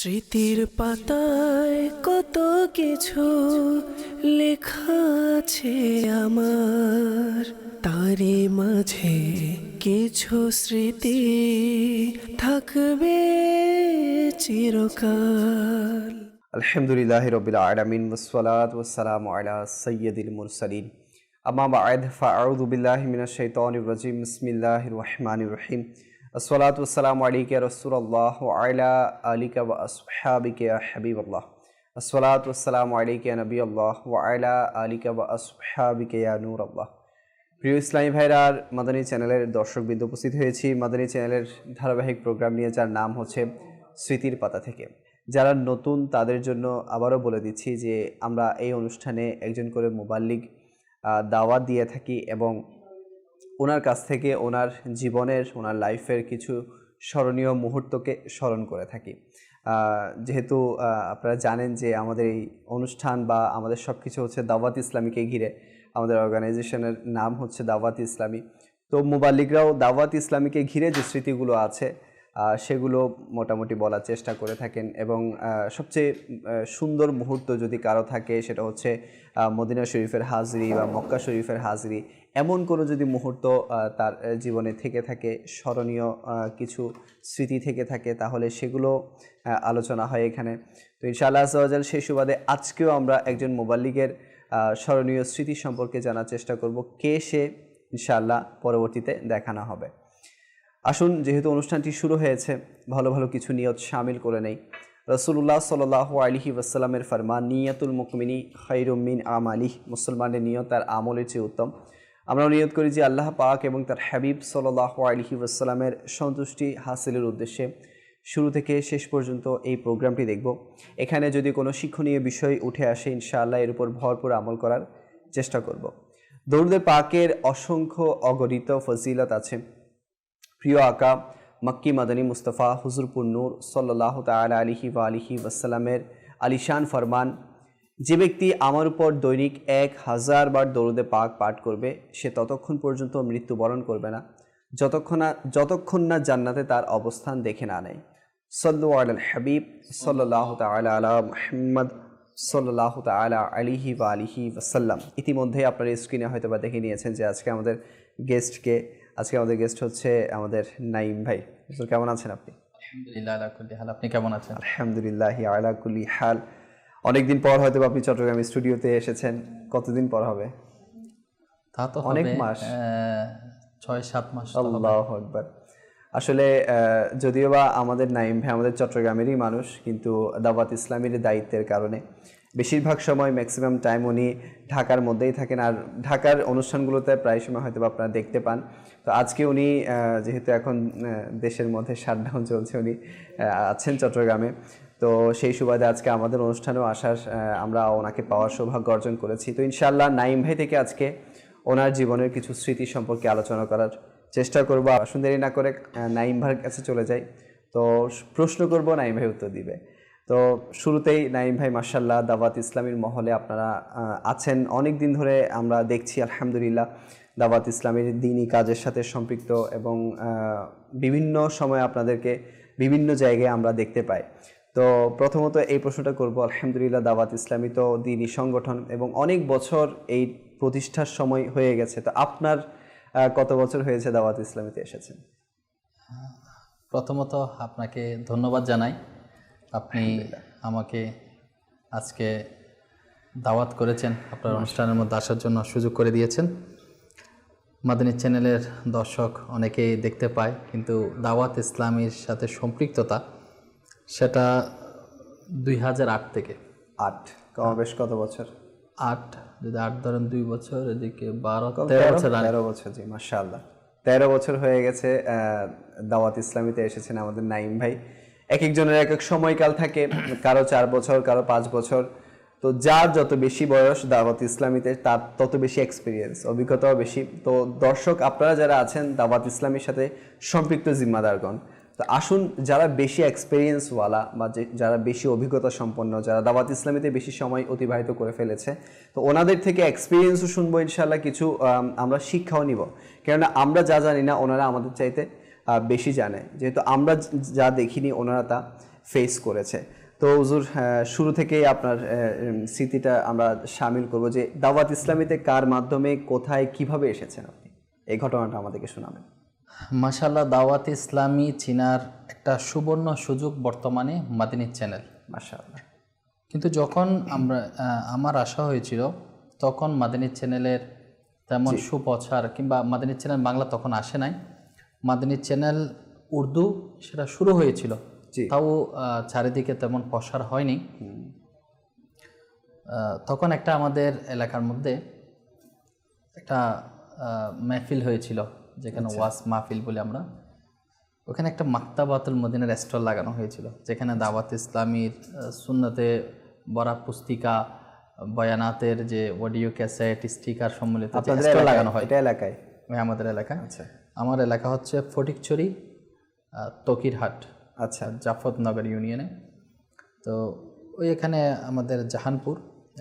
স্মৃতির পাতায় কত কিছু লেখা আছে আমার, তারই মাঝে কিছু স্মৃতি থাকবে চিরকাল। আলহামদুলিল্লাহি রাব্বিল আলামিন ওয়াসসালাতু ওয়াসসালামু আলা সাইয়্যিদিল মুরসালিন আম্মা বা'দ ফাআউযু বিল্লাহি মিনাশ শাইতানির রাজিম বিসমিল্লাহির রহমানির রহিম আসসালাতু ওয়াসসালামু আলাইকা ইয়া রাসূলুল্লাহ ওয়া আলা আলিকা ওয়া আসহাবিকা ইয়া হাবিবাল্লাহ আসসালাতু ওয়াসসালামু আলাইকা ইয়া নবিয়াল্লাহ ওয়া আলা আলিকা ওয়া আসহাবিকা ইয়া নূরাল্লাহ। প্রিয় ইসলামী ভাইরার মাদানী চ্যানেলের দর্শকবৃন্দ উপস্থিত হয়েছি মাদানী চ্যানেলের ধারাবাহিক প্রোগ্রাম নিয়ে, যার নাম হচ্ছে স্মৃতির পাতা থেকে। যারা নতুন তাদের জন্য আবারও বলে দিচ্ছি যে আমরা এই অনুষ্ঠানে একজন করে মুবাল্লিগ দাওয়াত দিয়ে থাকি এবং ওনার কাছ থেকে ওনার জীবনের, ওনার লাইফের কিছু স্মরণীয় মুহূর্তকে স্মরণ করে থাকি। যেহেতু আপনারা জানেন যে আমাদের এই অনুষ্ঠান বা আমাদের সব কিছু হচ্ছে দাওয়াত ইসলামীকে ঘিরে, আমাদের অর্গানাইজেশনের নাম হচ্ছে দাওয়াত ইসলামী। তো মুবাল্লিগরাও দাওয়াত ইসলামীকে ঘিরে যে স্মৃতিগুলো আছে সেগুলো মোটামুটি বলার চেষ্টা করে থাকেন এবং সবচেয়ে সুন্দর মুহূর্ত যদি কারো থাকে সেটা হচ্ছে মদিনা শরীফের হাজরি বা মক্কা শরীফের হাজরি। এমন কোনো যদি মুহূর্ত তার জীবনে থেকে থাকে, স্মরণীয় কিছু স্মৃতি থেকে থাকে, তাহলে সেগুলো আলোচনা হয় এখানে। তো ইনশাআল্লাহ আজ্জা ওয়া জাল সেই সুবাদে আজকেও আমরা একজন মুবাল্লিগের স্মরণীয় স্মৃতি সম্পর্কে জানার চেষ্টা করব। কে সে ইনশাআল্লাহ পরবর্তীতে দেখানো হবে। আসুন, যেহেতু অনুষ্ঠানটি শুরু হয়েছে, ভালো ভালো কিছু নিয়ত শামিল করে নেই। রাসূলুল্লাহ সাল্লাল্লাহু আলাইহি ওয়াসাল্লামের ফরমান, নিয়াতুল মুমিনি খায়রুম মিন আমালিহি, মুসলমানের নিয়ত তার আমলের চেয়ে উত্তম। আমরা নিয়ত করি যে আল্লাহ পাক এবং তার হাবিব সাল্লাল্লাহু আলাইহি ওয়াসাল্লামের সন্তুষ্টি হাসিলের উদ্দেশ্যে শুরু থেকে শেষ পর্যন্ত এই প্রোগ্রামটি দেখব। এখানে যদি কোনো শিক্ষণীয় বিষয় উঠে আসে, ইনশাআল্লাহ এর উপর ভরপুর আমল করার চেষ্টা করব। দরুদে পাকের অসংখ্য অগণিত ফজিলত আছে। প্রিয় আকা মক্কি মাদানী মুস্তাফা হুজুরপুর নূর সাল্লাল্লাহু তাআলা আলাইহি ওয়া আলিহি ওয়াসাল্লামের আলিশান ফরমান, যে ব্যক্তি আমার উপর দৈনিক 1000 বার দরুদে পাক পাঠ করবে সে ততক্ষণ পর্যন্ত মৃত্যুবরণ করবে না যতক্ষণ না জান্নাতে তার অবস্থান দেখে না নেয়। সাল্লু আলাল হাবিব সাল্লাল্লাহু তাআলা আলা মুহাম্মদ সাল্লাল্লাহু তাআলা আলাইহি ওয়া আলিহি ওয়াসাল্লাম। ইতিমধ্যে আপনারা স্ক্রিনে হয়তো বা দেখে নিয়েছেন যে আজকে আমাদের গেস্ট হচ্ছে আমাদের নাঈম ভাই। কেমন আছেন আপনি? আলহামদুলিল্লাহ আলা কুল্লি হাল। আপনি কেমন আছেন? আলহামদুলিল্লাহ আলা কুল্লি হাল। অনেকদিন পর হয়তো আপনি চট্টগ্রাম স্টুডিওতে এসেছেন। কতদিন পর হবে? তা তো অনেক মাস, 6-7 মাস। আল্লাহু আকবার। আসলে যদিও বা আমাদের নাঈম ভাই আমাদের চট্টগ্রামেরই মানুষ, কিন্তু দাওয়াত ইসলামীর দায়িত্বের কারণে বেশিরভাগ সময় ম্যাক্সিমাম টাইম উনি ঢাকার মধ্যেই থাকেন, আর ঢাকার অনুষ্ঠানগুলোতে প্রায় সময় হয়তো আপনারা দেখতে পান। তো আজকে উনি যেহেতু এখন দেশের মধ্যে শাটডাউন চলছে, উনি আছেন চট্টগ্রামে। তো সেই সুবাদে আজকে আমাদের অনুষ্ঠানেও আসার আমরা ওনাকে পাওয়ার সৌভাগ্য অর্জন করেছি। তো ইনশাআল্লাহ নাঈম ভাই থেকে আজকে ওনার জীবনের কিছু স্মৃতি সম্পর্কে আলোচনা করার চেষ্টা করবো। সুন্দরী না করে নাঈম ভাইয়ের কাছে চলে যাই। তো প্রশ্ন করব, নাঈম ভাই উত্তর দিবে। তো শুরুতেই নাঈম ভাই, মাশাআল্লাহ দাওয়াত ইসলামীর মহলে আপনারা আছেন অনেক দিন ধরে, আমরা দেখছি আলহামদুলিল্লাহ দাওয়াত ইসলামীর দ্বীনি কাজের সাথে সম্পৃক্ত এবং বিভিন্ন সময় আপনাদেরকে বিভিন্ন জায়গায় আমরা দেখতে পাই। তো প্রথমত এই প্রশ্নটা করব, আলহামদুলিল্লাহ দাওয়াত ইসলামী তো দ্বীনি সংগঠন এবং অনেক বছর এই প্রতিষ্ঠার সময় হয়ে গেছে। তো আপনার কত বছর হয়েছে দাওয়াত ইসলামীতে এসেছেন? প্রথমত আপনাকে ধন্যবাদ জানাই, আপনি আমাকে আজকে দাওয়াত করেছেন, আপনার অনুষ্ঠানের মধ্যে আসার জন্য সুযোগ করে দিয়েছেন। মাদানী চ্যানেলের দর্শক অনেকেই দেখতে পায়, কিন্তু দাওয়াত ইসলামীর সাথে সম্পৃক্ততা সেটা 2008 থেকে। 8 কমবেশ কত বছর? 8 যদি 8 ধরেন 2 বছর, এদিকে 12-13 বছর। 13 বছর, জি মাশাআল্লাহ 13 বছর হয়ে গেছে দাওয়াত ইসলামীতে এসেছেন আমাদের নাঈম ভাই। এক একজনের এক এক সময়কাল থাকে, কারো 4 বছর, কারো 5 বছর। তো যার যত বেশি বয়স দাওয়াত ইসলামীতে তার তত বেশি এক্সপিরিয়েন্স, অভিজ্ঞতাও বেশি। তো দর্শক আপনারা যারা আছেন দাওয়াত ইসলামীর সাথে সম্পৃক্ত জিম্মাদারগণ, তো আসুন যারা বেশি এক্সপিরিয়েন্সওয়ালা বা যারা বেশি অভিজ্ঞতা সম্পন্ন, যারা দাওয়াত ইসলামীতে বেশি সময় অতিবাহিত করে ফেলেছে, তো ওনাদের থেকে এক্সপিরিয়েন্সও শুনবো ইনশাআল্লাহ, কিছু আমরা শিক্ষাও নিব। কেননা আমরা যা জানি না ওনারা আমাদের চাইতে বেশি জানে, যেহেতু আমরা যা দেখিনি ওনারা তা ফেস করেছে। তো হুজুর, শুরু থেকেই আপনার স্মৃতিটা আমরা শামিল করব যে দাওয়াত ইসলামীতে কার মাধ্যমে, কোথায়, কিভাবে এসেছেন আপনি, এই ঘটনাটা আমাদেরকে শোনাবেন। মাশাআল্লাহ, দাওয়াত ইসলামী চিনার একটা সুবর্ণ সুযোগ বর্তমানে মাদানী চ্যানেল। মাশাআল্লাহ। কিন্তু যখন আমার আশা হয়েছিল তখন মাদানী চ্যানেলের তেমন সুপ্রচার কিংবা মাদানী চ্যানেল বাংলা তখন আসে নাই। মাদানী চ্যানেল উর্দু সেটা শুরু হয়েছিল, তাও চারিদিকে তেমন প্রসার হয়নি। তখন একটা আমাদের এলাকার মধ্যে একটা মেহফিল হয়েছিল, যেখানে ওয়াজ মাহফিল বলে আমরা, ওখানে একটা মাকতাবাতুল মদিনার স্টল লাগানো হয়েছিল, যেখানে দাওয়াত ইসলামীর সুন্নতে বরা পুস্তিকা, বয়ানাতের যে অডিও ক্যাসেট, স্টিকার সম্মিলিত স্টল লাগানো হয়। এটা এলাকায়? আমাদের এলাকায়। আচ্ছা। আমার এলাকা হচ্ছে ফটিকছড়ি তকিরহাট, আচ্ছা, জাফরনগর ইউনিয়নে। তো ওই এখানে আমাদের জাহানপুর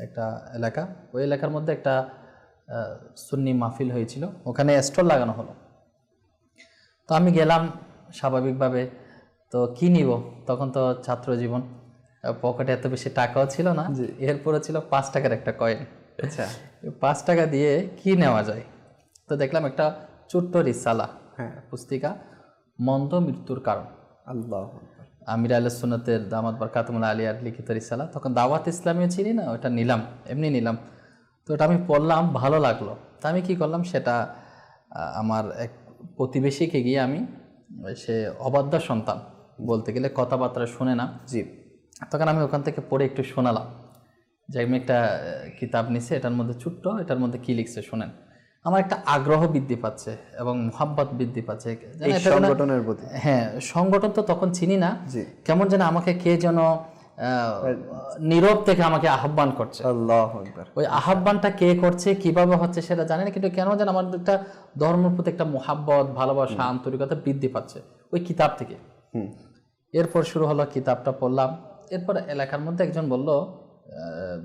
একটা এলাকা, ওই এলাকার মধ্যে একটা সুন্নি মাহফিল হয়েছিল, ওখানে স্টল লাগানো হলো। তো আমি গেলাম স্বাভাবিকভাবে, তো কি নিব, তখন তো ছাত্র জীবন, পকেটে এত বেশি টাকাও ছিল না, এরপরে ছিল 5 টাকার একটা কয়েন। আচ্ছা। 5 টাকা দিয়ে কি নেওয়া যায়, তো দেখলাম একটা ছোট্ট রিসালা, পুস্তিকা, মন্দ মৃত্যুর কারণ, আল্লাহ, আমির আহলে সুন্নাতের দামাত বরকাতুল্লাহ আলিয়ার লিখিত রিসালা। তখন দাওয়াত ইসলামীও চিনি না, ওটা নিলাম, এমনি নিলাম। তো ওটা আমি পড়লাম, ভালো লাগলো। তা আমি কি করলাম, সেটা আমার এক প্রতিবেশীকে গিয়ে আমি, সে অবাধ্য সন্তান বলতে গেলে, কথাবার্তা শুনে না, জি, তখন আমি ওখান থেকে পড়ে একটু শোনালাম যে আমি একটা কিতাব নিছি, এটার মধ্যে ছোট্ট, এটার মধ্যে কি লিখছে শোনেন। আমার একটা আগ্রহ বৃদ্ধি পাচ্ছে এবং মুহাব্বত বৃদ্ধি পাচ্ছে সংগঠনের প্রতি। হ্যাঁ, সংগঠন তো তখন চিনি না, কেমন যেন আমাকে কে যেন নীরব থেকে আমাকে আহ্বান করছে। আল্লাহু আকবার। ওই আহ্বানটা কে করছে, কিভাবে হচ্ছে সেটা জানি না, কিন্তু কেন যেন আমার একটা ধর্মের প্রতি একটা মুহাব্বত, ভালোবাসা, আন্তরিকতা বৃদ্ধি পাচ্ছে ওই কিতাব থেকে। এরপর শুরু হলো, কিতাবটা পড়লাম। এরপর এলাকার মধ্যে একজন বলল,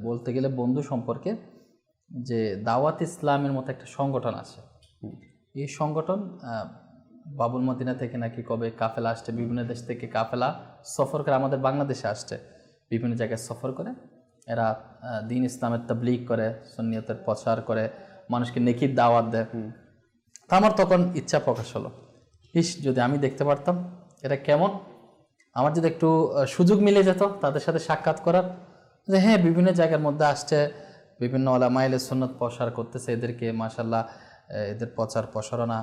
বলতে গেলে বন্ধু সম্পর্কে, যে দাওয়াত ইসলামের মতো একটা সংগঠন আছে। এই সংগঠন বাবুল মদিনা থেকে নাকি কবে কাফেলা আসছে, বিভিন্ন দেশ থেকে কাফেলা সফর করে আমাদের বাংলাদেশে আসছে, বিভিন্ন জায়গায় সফর করে এরা দ্বীন ইসলামের তাবলীগ করে, সুন্নিয়তের প্রচার করে, মানুষকে নেকির দাওয়াত দেয়। তা আমার তখন ইচ্ছা প্রকাশ হলো, যদি আমি দেখতে পারতাম এটা কেমন, আমার যদি একটু সুযোগ মিলে যেত তাদের সাথে সাক্ষাৎ করার, যে হ্যাঁ বিভিন্ন জায়গার মধ্যে আসছে, বিভিন্ন ওলামা আহলে সুন্নাত প্রসার করতেছে, এদেরকে মাশাআল্লাহ এদের প্রচার প্রসারণা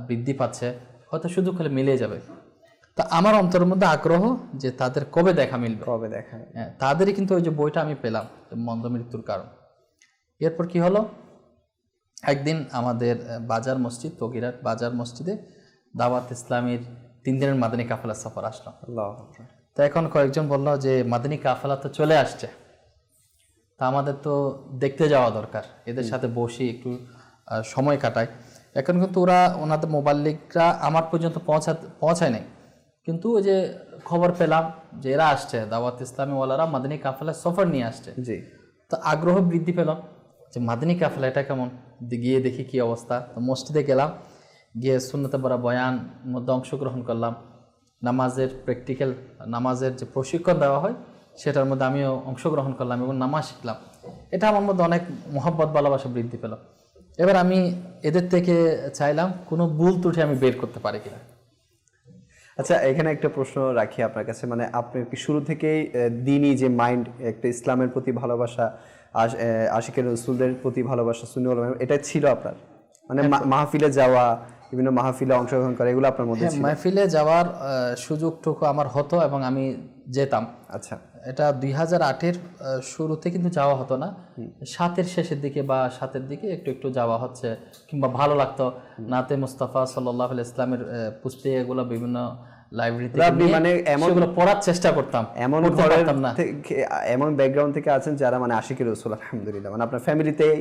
বৃদ্ধি পাচ্ছে, হয়তো সুযোগ হলে মিলে যাবে। তা আমার অন্তরের মধ্যে আগ্রহ যে তাদের কবে দেখা মিলবে, কবে দেখা। তাদেরই কিন্তু ওই যে বইটা আমি পেলাম, মন্দ মৃত্যুর কারণ। এরপর কি হলো, একদিন আমাদের বাজার মসজিদ, তকিরহাট বাজার মসজিদে দাওয়াত ইসলামীর 3 দিনের মাদানী কাফেলা সফর আসলো। তো এখন কয়েকজন বলল যে মাদানী কাফেলা তো চলে আসছে, তা আমাদের তো দেখতে যাওয়া দরকার, এদের সাথে বসি একটু সময় কাটায়। এখন কিন্তু ওনাদের মোবাল্লিকরা আমার পর্যন্ত পৌঁছায় নাই, কিন্তু ওই যে খবর পেলাম যে এরা আসছে, দাওয়াত ইসলামী ওয়ালারা মাদানী কাফেলা সফর নিয়ে আসছে। জি। তো আগ্রহ বৃদ্ধি পেলাম যে মাদানী কাফেলা এটা কেমন, গিয়ে দেখি কি অবস্থা। তো মসজিদে গেলাম, গিয়ে সুন্নতে বরা বয়ান মধ্যে অংশগ্রহণ করলাম, নামাজের প্র্যাকটিক্যাল, নামাজের যে প্রশিক্ষণ দেওয়া হয় সেটার মধ্যে আমিও অংশগ্রহণ করলাম এবং নামাজ শিখলাম। এটা আমার মধ্যে অনেক মহব্বত, ভালোবাসা বৃদ্ধি পেল। এবার আমি এদের থেকে চাইলাম কোনো ভুল ত্রুটি আমি বের করতে পারি কিনা। আচ্ছা, এখানে একটা প্রশ্ন রাখি আপনার কাছে, মানে আপনি কি শুরু থেকেই দ্বীনি যে মাইন্ড, একটা ইসলামের প্রতি ভালোবাসা, আশিকের রাসূলদের প্রতি ভালোবাসা, সুন্নি ওলামা, এটা ছিল আপনার? মানে মাহফিলে যাওয়া, বিভিন্ন মাহফিলে অংশগ্রহণ করা, এগুলো আপনার মধ্যে ছিল? মাহফিলে যাওয়ার সুযোগটুকু আমার হতো এবং আমি যেতাম। আচ্ছা। এটা 2008-এর শুরুতে কিন্তু যাওয়া হতো না, 7-এর শেষের দিকে বা 7-এর দিকে একটু একটু যাওয়া হচ্ছে, কিংবা ভালো লাগতো নাতে মুস্তাফা সাল্লাল্লাহু আলাইহি ইসলামের পুস্তিকাগুলো বিভিন্ন লাইব্রেরিতে মানে এমনগুলো পড়ার চেষ্টা করতাম। এমন এমন ব্যাকগ্রাউন্ড থেকে আছেন যারা মানে আশিকের রাসূল, আলহামদুলিল্লাহ, মানে আপনার ফ্যামিলিতেই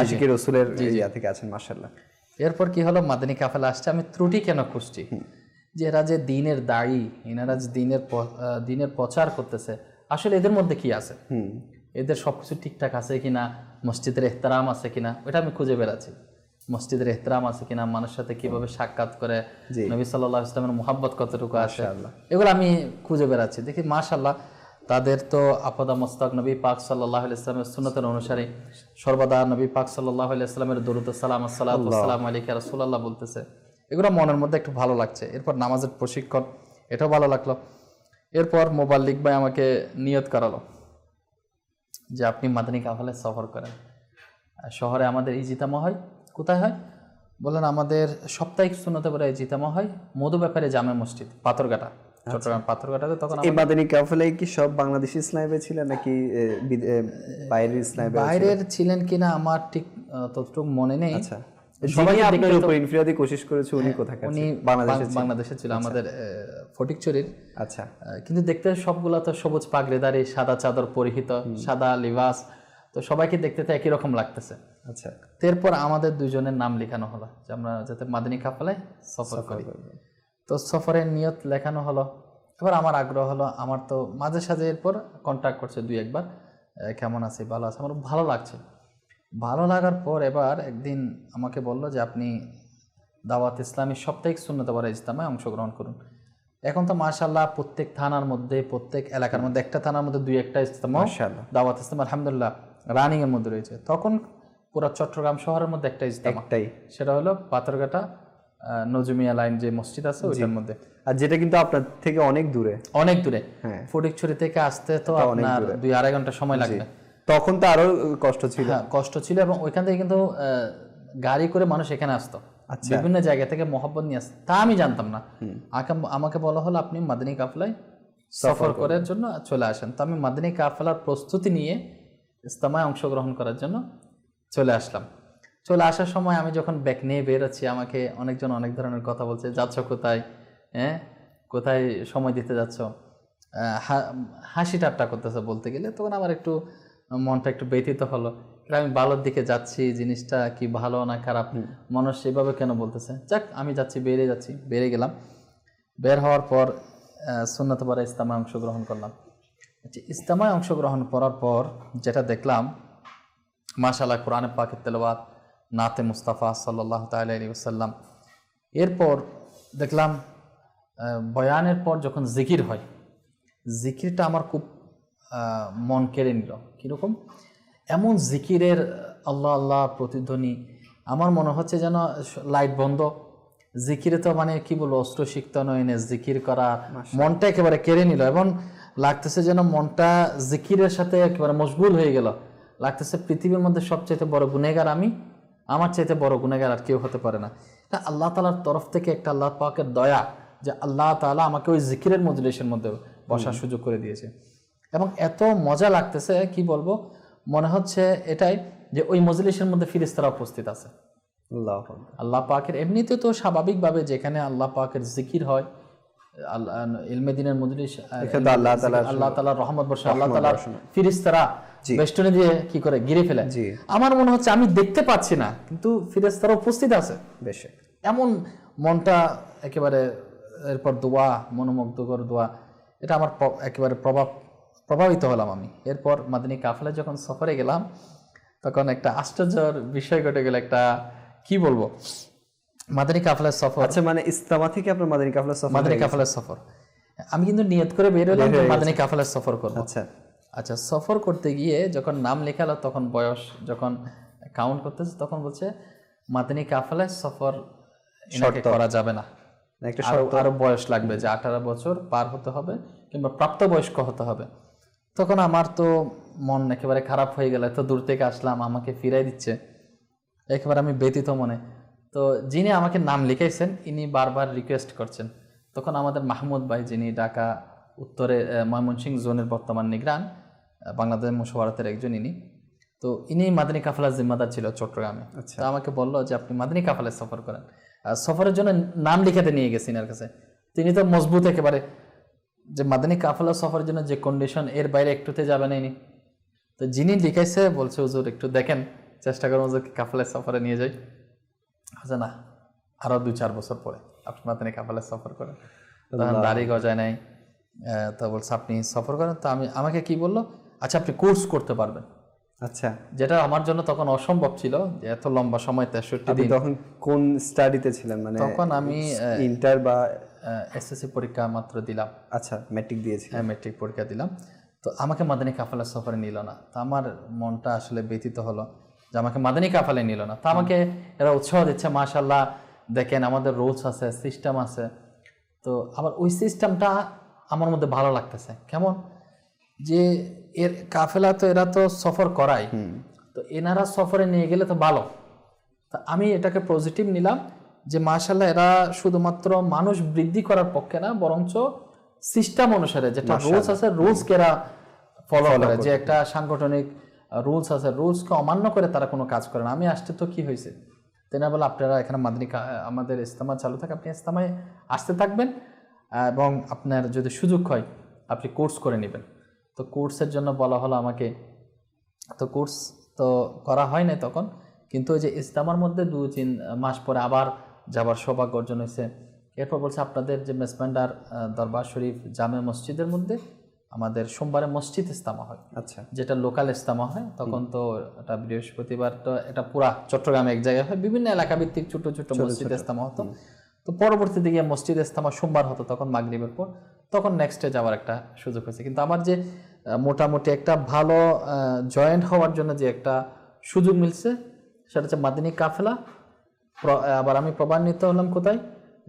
আশিকের রাসূলের ইয়া থেকে আছেন, মাশাআল্লাহ। এরপর কি হলো, মাদানী কাফেলা আসছে, আমি ত্রুটি কেন খুঁজছি, যে এরা যে দ্বীনের দায়ী, এনারা যে দ্বীনের প্রচার করতেছে, আসলে এদের মধ্যে কি আছে, এদের সবকিছু ঠিকঠাক আছে কিনা, মসজিদের ইহতারাম আছে কিনা, ওটা আমি খুঁজে বেড়াচ্ছি। মসজিদের এহতরাম আছে কিনা, মানুষের সাথে কিভাবে সাক্ষাৎ করে, জি। নবী সাল্লাল্লাহু আলাইহি ওয়াসাল্লামের মুহাব্বত কতটুকু আছে, মাশাআল্লাহ। এগুলো আমি খুঁজে বেড়াচ্ছি। দেখি মাশাআল্লাহ তাদের তো আপদা মস্তক নবী পাক সাল্লাল্লাহু আলাইহি ওয়াসাল্লামের সুন্নতের অনুসারী, সর্বদা নবী পাক সাল্লাল্লাহু আলাইহি ওয়াসাল্লামের দরুদ ও সালাম আসসালাতু ওয়াসসালামু আলাইকা ইয়া রাসূলুল্লাহ বলতেছে, এগুলো মনের মধ্যে একটু ভালো লাগছে। এরপর নামাজের প্রশিক্ষণ, এটাও ভালো লাগলো। এরপর মোবাল্লিক ভাই আমাকে নিয়ত করালো যে আপনি মাদানী কাফেলায় সফর করেন। শহরে আমাদের ইজিতামা হয়, কোথায় হয় বলেন? আমাদের সাপ্তাহিক সুন্নতে পরে ইজিতামা হয় মধু ব্যাপারে জামে মসজিদ, পাথরঘাটা, চট্টগ্রাম পাথরঘাটাতে। তখন এই মাদানী কাফেলায় কি সব বাংলাদেশি স্নাইপে ছিলেন নাকি বাইরের স্নাইপে? বাইরের ছিলেন কিনা আমার ঠিক ততটুকু মনে নেই। আচ্ছা, সবাই আপনার উপর ইনফিরিয়রিটি কোশিশ করেছে, উনি কোথাকার? উনি বাংলাদেশে ছিল, আমাদের ফটিকছড়ির। আচ্ছা, কিন্তু দেখতে সবগুলা তো সবুজ পাগড়িদারি, সাদা চাদর পরিহিত, সাদা লিবাস, তো সবাইকে দেখতে তো একই রকম লাগতেছে। আচ্ছা। এরপর আমাদের দুজনের নাম লেখানো হলো যে আমরা যাতে মাদানী কাফেলায় সফর করি। তো সফরের নিয়ত লেখানো হলো। এবার আমার আগ্রহ হলো, আমার তো মাঝে সাঝে এরপর কন্ট্যাক্ট করছে দুই একবার, কেমন আছে, ভালো আছে, আমার ভালো লাগছে। ভালো লাগার পর এবার একদিন আমাকে বলল যে আপনি দাওয়াত ইসলামী সাপ্তাহিক সুন্নতে পরে ইজতেমায় অংশগ্রহণ করুন। এখন তো মাশাআল্লাহ প্রত্যেক থানার মধ্যে, প্রত্যেক এলাকার মধ্যে, একটা থানার মধ্যে দুই একটা ইজতেমা দাওয়াত ইসলাম আলহামদুলিল্লাহ রানিং এর মধ্যে রয়েছে। তখন পুরো চট্টগ্রাম শহরের মধ্যে একটা ইজতেমা, সেটা হলো পাথরঘাটা নজমিয়া লাইন যে মসজিদ আছে ওইটার মধ্যে, আর যেটা কিন্তু আপনার থেকে অনেক দূরে, অনেক দূরে। ফটিকছড়ি থেকে আসতে তো আপনার 2-2.5 ঘন্টা সময় লাগবে। তখন তো আরো কষ্ট ছিল। হ্যাঁ, কষ্ট ছিল। এবং ওইখান থেকে কিন্তু গাড়ি করে মানুষ এখানে আসতো, বিভিন্ন জায়গা থেকে মহব্বত নিয়ে আসতো, তা আমি জানতাম না। আমাকে বলা হলো আপনি মাদানী কাফেলায় সফর করার জন্য চলে আসেন। তো আমি মাদানী কাফেলার প্রস্তুতি নিয়ে ইজতেমায় অংশগ্রহণ করার জন্য চলে আসলাম। চলে আসার সময় আমি যখন ব্যাগ নিয়ে বেরোচ্ছি, আমাকে অনেকজন অনেক ধরনের কথা বলছে, যাচ্ছ কোথায়, হ্যাঁ কোথায় সময় দিতে যাচ্ছ, হাসি ঠাট্টা করতেছে বলতে গেলে। তখন আমার একটু মনটা একটু ব্যথিত হলো, আমি ভালোর দিকে যাচ্ছি, জিনিসটা কি ভালো না খারাপ, মানুষ সেভাবে কেন বলতেছে। যাক, আমি যাচ্ছি, বেরিয়ে গেলাম। বের হওয়ার পর সুন্নতে পরে ইজতেমায় অংশগ্রহণ করলাম। ইজতেমায় অংশগ্রহণ করার পর যেটা দেখলাম, মাশাআল্লাহ কোরআনে পাকের তেলাওয়াত, নাতে মুস্তাফা সাল্লাল্লাহু তাআলা আলাইহি ওয়াসাল্লাম। এরপর দেখলাম বয়ানের পর যখন জিকির হয়, জিকিরটা আমার খুব মন কেড়ে নিল। কীরকম? এমন জিকিরের আল্লাহ আল্লাহ প্রতিধ্বনি, আমার মনে হচ্ছে যেন লাইট বন্ধ, জিকিরে তো মানে কি বলবো, অস্ত্রসিক্ত নয়নে জিকির করা, মনটা একেবারে কেড়ে নিল। এবং লাগতেছে যেন মনটা জিকিরের সাথে একেবারে মশগুল হয়ে গেল। লাগতেছে পৃথিবীর মধ্যে সবচাইতে বড় গুনেগার আমি, আমার চাইতে বড় গুনেগার আর কেউ হতে পারে না। এটা আল্লাহ তাআলার তরফ থেকে একটা আল্লাহ পাকের দয়া, যে আল্লাহ তাআলা আমাকে ওই জিকিরের মজলিসের মধ্যে বসার সুযোগ করে দিয়েছে। এবং এত মজা লাগতেছে, কি বলবো, মনে হচ্ছে এটাই যে ওই মজলিসের মধ্যে ফেরেশতারা উপস্থিত আছে। আল্লাহ পাকের এমনিতে তো স্বাভাবিকভাবে যেখানে আল্লাহ পাকের জিকির হয়, ইলমে দ্বীনের মজলিস, আল্লাহ তাআলার রহমত বর্ষা, আল্লাহ তাআলার ফেরেশতারা বেষ্টনী দিয়ে কি করে ঘিরে ফেলে। আমার মনে হচ্ছে আমি দেখতে পাচ্ছি না, কিন্তু ফেরেশতারা উপস্থিত আছে। এমন মনটা একেবারে, এরপর দোয়া, মনোমুগ্ধকর দোয়া, এটা আমার একেবারে প্রভাবিত হলাম আমি। এরপর মাদানী কাফেলায় যখন সফরে গেলাম, তখন একটা আশ্চর্যের বিষয় ঘটে গেল। একটা কি বলবো, মাদানী কাফেলার সফর। আচ্ছা, মানে ইজতেমা থেকে আপনার মাদানী কাফেলার সফর? মাদানী কাফেলার সফর। আমি কিন্তু নিয়ত করে বের হলাম যে মাদানী কাফেলার সফর করব। আচ্ছা, সফর করতে গিয়ে যখন নাম লেখালো, তখন বয়স যখন কাউন্ট করতেছে, তখন বলছে মাদানী কাফেলায় সফর করা যাবে না, আরো বয়স লাগবে, যে 18 বছর পার হতে হবে কিংবা প্রাপ্তবয়স্ক হতে হবে। তখন আমার তো মন একেবারে খারাপ হয়ে গেল, এত দূর থেকে আসলাম, আমাকে ফিরাই দিচ্ছে, একেবারে আমি ব্যথিত মনে। তো যিনি আমাকে নাম লিখাইছেন, ইনি বারবার রিকোয়েস্ট করছেন। তখন আমাদের মাহমুদ ভাই, যিনি ঢাকা উত্তরে ময়মনসিংহ জোনের বর্তমান নিগরান, বাংলাদেশ মুশাওয়ারাতের একজন ইনি, তো ইনি মাদানী কাফেলার জিম্মাদার ছিল চট্টগ্রামে। তো আমাকে বললো যে আপনি মাদানী কাফেলায় সফর করেন। সফরের জন্য নাম লিখাতে নিয়ে গেছি এনার কাছে। তিনি তো মজবুত একেবারে, যে মাদানী কাফেলা সফরের জন্য যে কন্ডিশন, এর বাইরে একটুতে যাবে না ইনি। তো যিনি লিখাইছে বলছে, হুজুর একটু দেখেন, চেষ্টা করুন হুজুরকে কাফেলায় সফরে নিয়ে যাই। আচ্ছা না, আরো 2-4 বছর পরে আপনি মাদানী কাফেলায় সফর করেন। তখন দাড়ি গজায় নাই, তো বলছে আপনি সফর করেন। তো আমাকে কি বললো, আচ্ছা আপনি কোর্স করতে পারবেন। আচ্ছা, যেটা আমার জন্য তখন অসম্ভব ছিল, যে এত লম্বা সময় 63 আপনি দিন। তখন কোন স্টাডিতে ছিলেন, মানে তখন আমি ইন্টার বা এসএসসি পরীক্ষা মাত্র দিলাম, আচ্ছা ম্যাট্রিক দিয়েছিলেন? মেট্রিক পরীক্ষা দিলাম। তো আমাকে মাদানী কাফেলা সফরে নিল না। তো আমার মনটা আসলে ব্যথিত হলো যে আমাকে মাদানী কাফেলায় নিল না। তো আমাকে এরা উৎসাহ দিচ্ছে, মাশাআল্লাহ দেখেন আমাদের রুলস আছে, সিস্টেম আছে। তো আবার ওই সিস্টেমটা আমার মধ্যে ভালো লাগতেছে। কেমন যে এর কাফেলা তো এরা তো সফর করায়, তো এনারা সফরে নিয়ে গেলে তো ভালো। তা আমি এটাকে পজিটিভ নিলাম যে মাশাআল্লাহ এরা শুধুমাত্র মানুষ বৃদ্ধি করার পক্ষে না, বরঞ্চ সিস্টেম অনুসারে যেটা রুলস আছে রুলসকে এরা ফলো করে। যে একটা সাংগঠনিক রুলস আছে, রুলসকে অমান্য করে তারা কোনো কাজ করে না। আমি আসতে তো কি হয়েছে, তেনা বলে আপনারা এখানে মাদানী আমাদের ইস্তেমা চালু থাকে, আপনি ইস্তেমায় আসতে থাকবেন এবং আপনার যদি সুযোগ হয় আপনি কোর্স করে নেবেন। তো কোর্সের জন্য বলা হলো আমাকে। তো কোর্স তো করা হয় না তখন, কিন্তু ওই যে ইস্তেমার মধ্যে 2-3 মাস পরে আবার যাবার সৌভাগ্য অর্জন হয়েছে। এরপর বলছে আপনাদের যে মেসবান্ডার দরবার শরীফ জামে মসজিদের মধ্যে আমাদের সোমবারে মসজিদ ইস্তেমা হয়। আচ্ছা, যেটা লোকাল ইস্তেমা হয় তখন। তো এটা বৃহস্পতিবার, তো এটা পুরা চট্টগ্রামে এক জায়গায় হয়, বিভিন্ন এলাকা ভিত্তিক ছোট ছোট মসজিদ ইস্তেমা হতো। তো পরবর্তীতে গিয়ে মসজিদ ইস্তেমা সোমবার হতো, তখন মাগরিবের পর, তখন নেক্সটে যাওয়ার একটা সুযোগ হয়েছে। কিন্তু আমার যে মোটামুটি একটা ভালো জয়েন্ট হওয়ার জন্য যে একটা সুযোগ মিলছে সেটা হচ্ছে মাদানী কাফেলা। আবার আমি প্রবান্বিত হলাম কোথায়,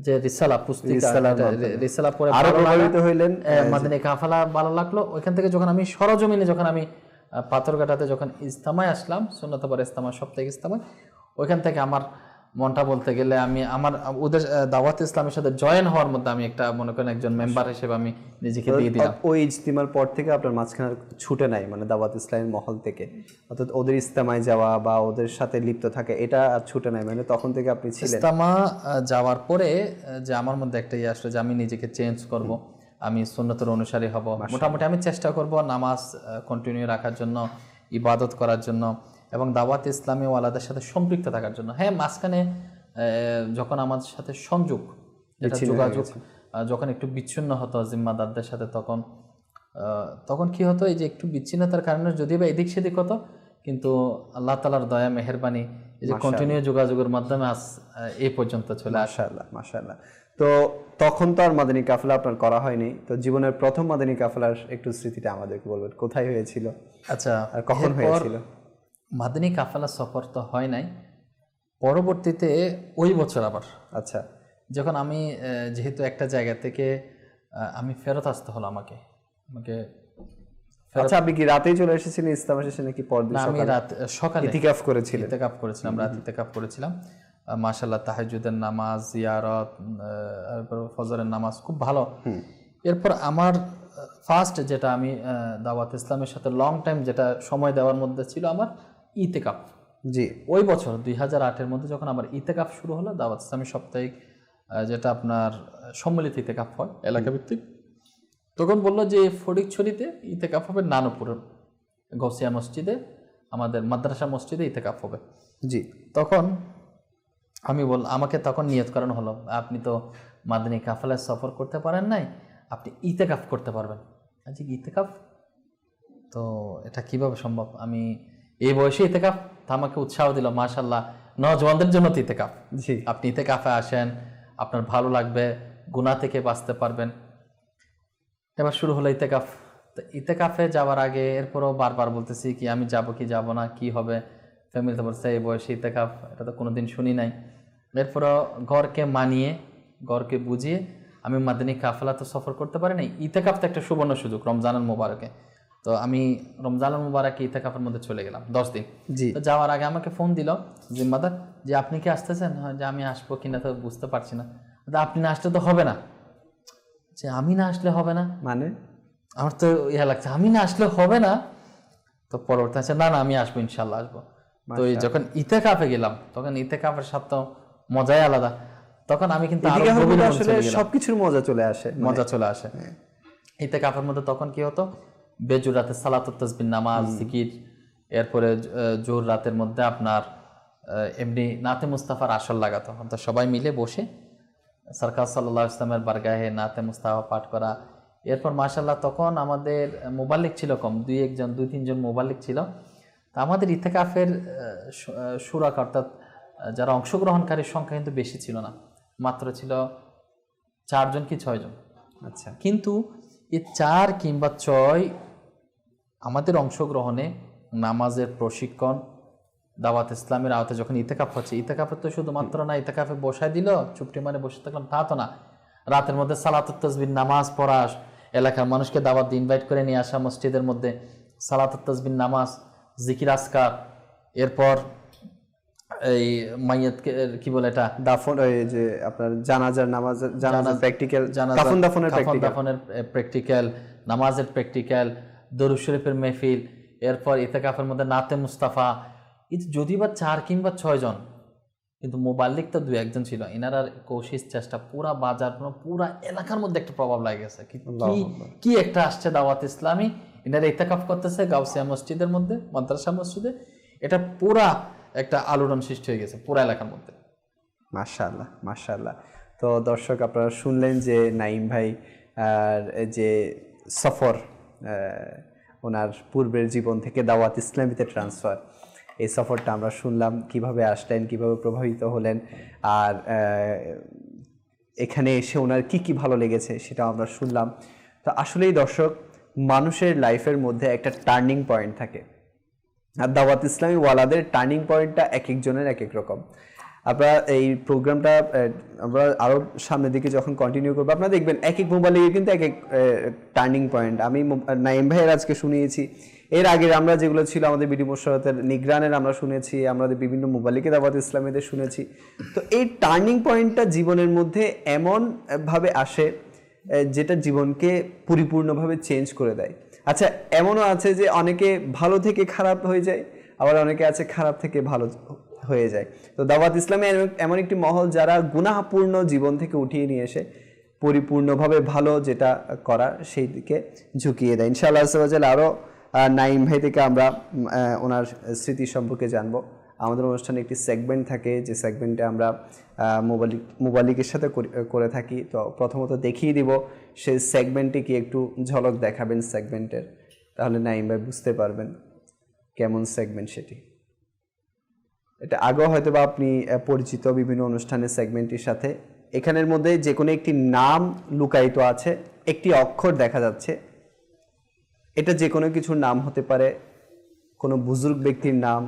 যে রিসালা পুস্তিকা, রিসালা পড়ে আরো প্রভাবিত হইলেন। মাদানী কাফেলা ভালো লাগলো। ওইখান থেকে যখন আমি সরজমিনে যখন আমি পাথরঘাটাতে যখন ইস্তেমায় আসলাম, সুন্নতবার ইস্তেমা, সাপ্তাহিক ইস্তেমায়, ওইখান থেকে আমার মনটা বলতে গেলে আমি আমার ওদের দাওয়াত ইসলামের সাথে জয়েন হওয়ার মধ্যে আমি একটা মনে করেন একজন মেম্বার হিসেবে আমি নিজেকে দিয়ে দিলাম। ওই ইজতিমার পর থেকে আপনার মাঝখানে আর ছুটে নাই, মানে দাওয়াত ইসলামের মহল থেকে, অর্থাৎ ওদের ইস্তেমায় যাওয়া বা ওদের সাথে লিপ্ত থাকে, এটা আর ছুটে নাই, মানে তখন থেকে আপনি ছিলেন। ইস্তেমা যাওয়ার পরে যে আমার মধ্যে একটা ইয়ে আসলো যে আমি নিজেকে চেঞ্জ করব, আমি সুন্নতের অনুসারী হব। মোটামুটি আমি চেষ্টা করব নামাজ কন্টিনিউ রাখার জন্য, ইবাদত করার জন্য এবং দাওয়াত ইসলামী ওয়ালাদের সাথে সম্পৃক্ত থাকার জন্য। হ্যাঁ, মাঝখানে যখন আমাদের সাথে সংযোগ, যোগাযোগ যখন একটু বিচ্ছিন্ন হতো জিম্মাদারদের সাথে, তখন কি হতো, এই যে একটু বিচ্ছিন্নতার কারণে যদিও বা এদিক সেদিক হতো, কিন্তু আল্লাহ তাআলার দয়া মেহেরবানি, এই যে কন্টিনিউ যোগাযোগের মাধ্যমে আজ এই পর্যন্ত চলে আসে। মাশাআল্লাহ, মাশাআল্লাহ। তো তখন তো আর মাদানী কাফেলা আপনার করা হয়নি, তো জীবনের প্রথম মাদানী কাফেলার একটু স্মৃতিটা আমাদেরকে বলবেন, কোথায় হয়েছিল, আচ্ছা, আর কখন হয়েছিল? মাদানী কাফেলা সফর তো হয় নাই, পরবর্তীতে ওই বছর আবার, আচ্ছা, যখন আমি যেহেতু একটা জায়গা থেকে আমি ফেরত আসতে হলো আমাকে। আচ্ছা, আপনি কি রাতেই চলে এসেছিলেন ইস্তেমা শেষে নাকি পরদিন আমি রাত সকালে ইতিকাফ করেছিলেন? ইতিকাফ করেছিলাম, রাত ইতিকাফ করেছিলাম। মাশাআল্লাহ তাহাজ্জুদের নামাজ, জিয়ারত, ফজরের নামাজ খুব ভালো। এরপর আমার ফার্স্ট যেটা আমি দাওয়াত ইসলামের সাথে লং টাইম যেটা সময় দেওয়ার মধ্যে ছিল আমার ইতিকাফ। জি, ওই বছর 2008-এর মধ্যে যখন আমার ইতিকাফ শুরু হলো, দাওয়াত ইসলামী সাপ্তাহিক যেটা আপনার সম্মিলিত ইতিকাফ হয় এলাকা ভিত্তিক, তখন বললো যে ফটিকছড়িতে ইতিকাফ হবে, নানুপুর গৌসিয়া মসজিদে, আমাদের মাদ্রাসা মসজিদে ইতিকাফ হবে। জি, তখন আমাকে তখন নিয়ত করানো হলো, আপনি তো মাদানী কাফেলায় সফর করতে পারেন নাই, আপনি ইতিকাফ করতে পারবেন। আচ্ছা, ইতিকাফ তো এটা কিভাবে সম্ভব, আমি এই বয়সে ইতিকাফ? তা আমাকে উৎসাহ দিল, মাশাআল্লাহ নওজওয়ানদের জন্য তো ইতিকাফ, জি, আপনি ইতিকাফে আসেন, আপনার ভালো লাগবে, গুনাহ থেকে বাঁচতে পারবেন। এবার শুরু হলো ইতিকাফ। তো ইতিকাফে যাওয়ার আগে এরপরও বারবার বলতেছি কি আমি যাব কি যাব না, কি হবে, ফ্যামিলিতে বলছে এই বয়সে ইতিকাফ, এটা তো কোনোদিন শুনি নাই। এরপরও ঘরকে মানিয়ে, ঘরকে বুঝিয়ে আমি মাদানী কাফেলা তো সফর করতে পারি নাই, ইতিকাফ তো একটা সুবর্ণ সুযোগ রমজানুল মুবারকে। তো আমি রমজানুল মুবারকে ইতিকাফের মধ্যে চলে গেলাম 10 দিন। জি, তো যাওয়ার আগে আমাকে ফোন দিল জিম্মাদার যে আপনি কি আসতেছেন? যে আমি আসবো কিনা তো বুঝতে পারছি না। আপনি না আসলে তো হবে না। যে আমি না আসলে হবে না মানে আমার তো ইয়া লাগছে, আমি না আসলে হবে না। তো পরবর্তী আছে না আমি আসবো, ইনশাল্লাহ আসবো। তো যখন ইতিকাফে গেলাম তখন ইতিকাফের সাথে তো মজাই আলাদা। তখন আমি কিন্তু আসলে সবকিছুর মজা চলে আসে। ইতিকাফের মধ্যে তখন কি হতো, বেজুর রাতে সালাতুত তাসবিহ নামাজ, জিকির, এরপরে জোহর রাতের মধ্যে আপনার এমনি নাতে মুস্তাফার আসর লাগাতো। তো সবাই মিলে বসে সরকার সাল্লাল্লাহু আলাইহি ওয়াসাল্লামের বারগাহে নাতে মুস্তাফা পাঠ করা। এরপর মাশাআল্লাহ তখন আমাদের মোবাল্লিক ছিল কম, 2-3 জন মোবাল্লিক ছিল। তা আমাদের ইতেকাফের সুরাক অর্থাৎ যারা অংশগ্রহণকারীর সংখ্যা কিন্তু বেশি ছিল না, মাত্র ছিল 4 জন কি 6 জন। আচ্ছা, কিন্তু এই 4 কিংবা 6 আমাদের অংশগ্রহণে নামাজের প্রশিক্ষণ, দাওয়াত ইসলামের আওতায় যখন ইতেকাফ হচ্ছে, ইতেকাফে তো শুধুমাত্র না ইতেকাফে বসায় দিল, চুপটি মানে বসে থাকলাম তা তো না, রাতের মধ্যে সালাতুত তাসবিহ নামাজ পড়া, এলাকার মানুষকে দাওয়াত দিয়ে ইনভাইট করে নিয়ে আসা, মসজিদের মধ্যে সালাতুত তাসবিহ নামাজ, জিকির আজকার, এরপর এই মাইয়াতকে কি বলে এটা দাফন, ওই যে আপনার জানাজার নামাজ, জানাজার প্র্যাকটিক্যাল, কাফন দাফনের প্র্যাকটিক্যাল, নামাজের প্র্যাকটিক্যাল, দরুদ শরীফের মেহফিল, এরপর ইতেকাফের মধ্যে নাতে মুস্তাফা। যদি বা 4 কিংবা 6 জন, কিন্তু মোবাল্লিক তো 2-1 জন ছিল। এনারা কোশিশ চেষ্টা পুরা বাজার পুরা এলাকার মধ্যে একটা প্রভাব লাগে গেছে, কি একটা আসছে দাওয়াত ইসলামী, এনারা ইতেকাফ করতেছে গাউসিয়া মসজিদের মধ্যে, মাদ্রাসা মসজিদে, এটা পুরা একটা আলোড়ন সৃষ্টি হয়ে গেছে পুরা এলাকার মধ্যে। মাশাআল্লাহ, মাশাআল্লাহ। তো দর্শক, আপনারা শুনলেন যে নাঈম ভাই যে সফর, ওনার পূর্বের জীবন থেকে দাওয়াত ইসলামীতে ট্রান্সফার, এই সফরটা আমরা শুনলাম, কিভাবে আসলেন, কিভাবে প্রভাবিত হলেন, আর এখানে এসে ওনার কি কি ভালো লেগেছে সেটাও আমরা শুনলাম। তো আসলেই দর্শক, মানুষের লাইফের মধ্যে একটা টার্নিং পয়েন্ট থাকে, আর দাওয়াত ইসলামী ওয়ালাদের টার্নিং পয়েন্টটা এক একজনের এক এক রকম। আপনারা এই প্রোগ্রামটা আমরা আরও সামনের দিকে যখন কন্টিনিউ করবো, আপনারা দেখবেন এক এক মোবাইলের কিন্তু এক এক টার্নিং পয়েন্ট। আমি নাঈম ভাইয়ের আজকে শুনিয়েছি, এর আগের আমরা যেগুলো ছিল আমাদের বিডি মোশাররতের নিগরানের আমরা শুনেছি, আমাদের বিভিন্ন মোবাইলকে দাওয়াত ইসলামীদের শুনেছি। তো এই টার্নিং পয়েন্টটা জীবনের মধ্যে এমনভাবে আসে যেটা জীবনকে পরিপূর্ণভাবে চেঞ্জ করে দেয়। আচ্ছা, এমনও আছে যে অনেকে ভালো থেকে খারাপ হয়ে যায়, আবার অনেকে আছে খারাপ থেকে ভালো হয়ে যায়। তো দাওয়াত ইসলামে এমন একটি মহল যারা গুনাহপূর্ণ জীবন থেকে উঠিয়ে নিয়ে এসে পরিপূর্ণভাবে ভালো যেটা করার সেই দিকে ঝুঁকিয়ে দেয়। ইনশাআল্লাহ আরও নাঈম ভাই থেকে আমরা ওনার স্মৃতি সম্পর্কে জানবো। আমাদের অনুষ্ঠানে একটি সেগমেন্ট থাকে, যে সেগমেন্টে আমরা মোবালিকের সাথে করে থাকি। তো প্রথমত দেখিয়ে দিব সেই সেগমেন্টে কি একটু ঝলক দেখাবেন সেগমেন্টের, তাহলে নাঈম ভাই বুঝতে পারবেন কেমন সেগমেন্ট সেটি। এটা আগেও হয়তো বা আপনি পরিচিত বিভিন্ন অনুষ্ঠানের সেগমেন্টের সাথে। এখানের মধ্যে যে কোনো একটি নাম লুকায়িত আছে, একটি অক্ষর দেখা যাচ্ছে, এটা যে কোনো কিছুর নাম হতে পারে, কোনো বুজুর্গ ব্যক্তির নাম,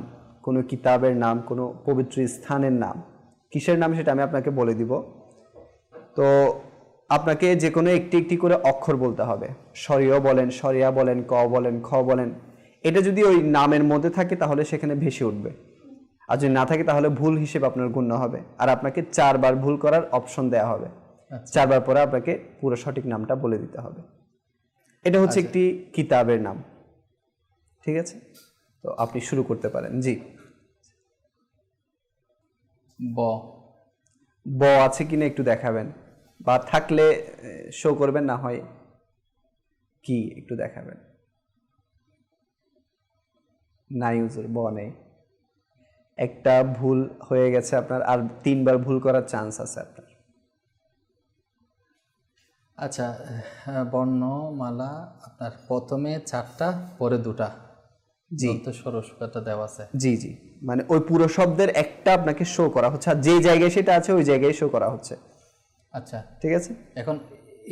কোনো কিতাবের নাম, কোনো পবিত্র স্থানের নাম। কিসের নাম সেটা আমি আপনাকে বলে দিব। তো আপনাকে যে কোনো একটি একটি করে অক্ষর বলতে হবে। শরিয়া বলেন, শরিয়া বলেন, ক বলেন, খ বলেন। এটা যদি ওই নামের মধ্যে থাকে তাহলে সেখানে ভেসে উঠবে, আর যদি না থাকে তাহলে ভুল হিসেবে আপনার গণ্য হবে। আর আপনাকে 4 বার ভুল করার অপশন দেওয়া হবে। 4 বার পরে আপনাকে পুরো সঠিক নামটা বলে দিতে হবে। এটা হচ্ছে একটি কিতাবের নাম, ঠিক আছে? তো আপনি শুরু করতে পারেন। জি। ব আছে কিনা একটু দেখাবেন, বা থাকলে শো করবেন, না হয় কি একটু দেখাবেন। নাই হুজুর, ব নেই। একটা ভুল হয়ে গেছে আপনার, আর 3 বার ভুল করার চান্স আছে আপনার। আচ্ছা, বর্ণমালা আপনার প্রথমে 4টা, পরে 2টা, জি, তো সরস্বরটা দেওয়া আছে। জি জি, মানে ওই পুরো শব্দের একটা আপনাকে শো করা হচ্ছে, আর যে জায়গায় সেটা আছে ওই জায়গায় শো করা হচ্ছে। আচ্ছা, ঠিক আছে। এখন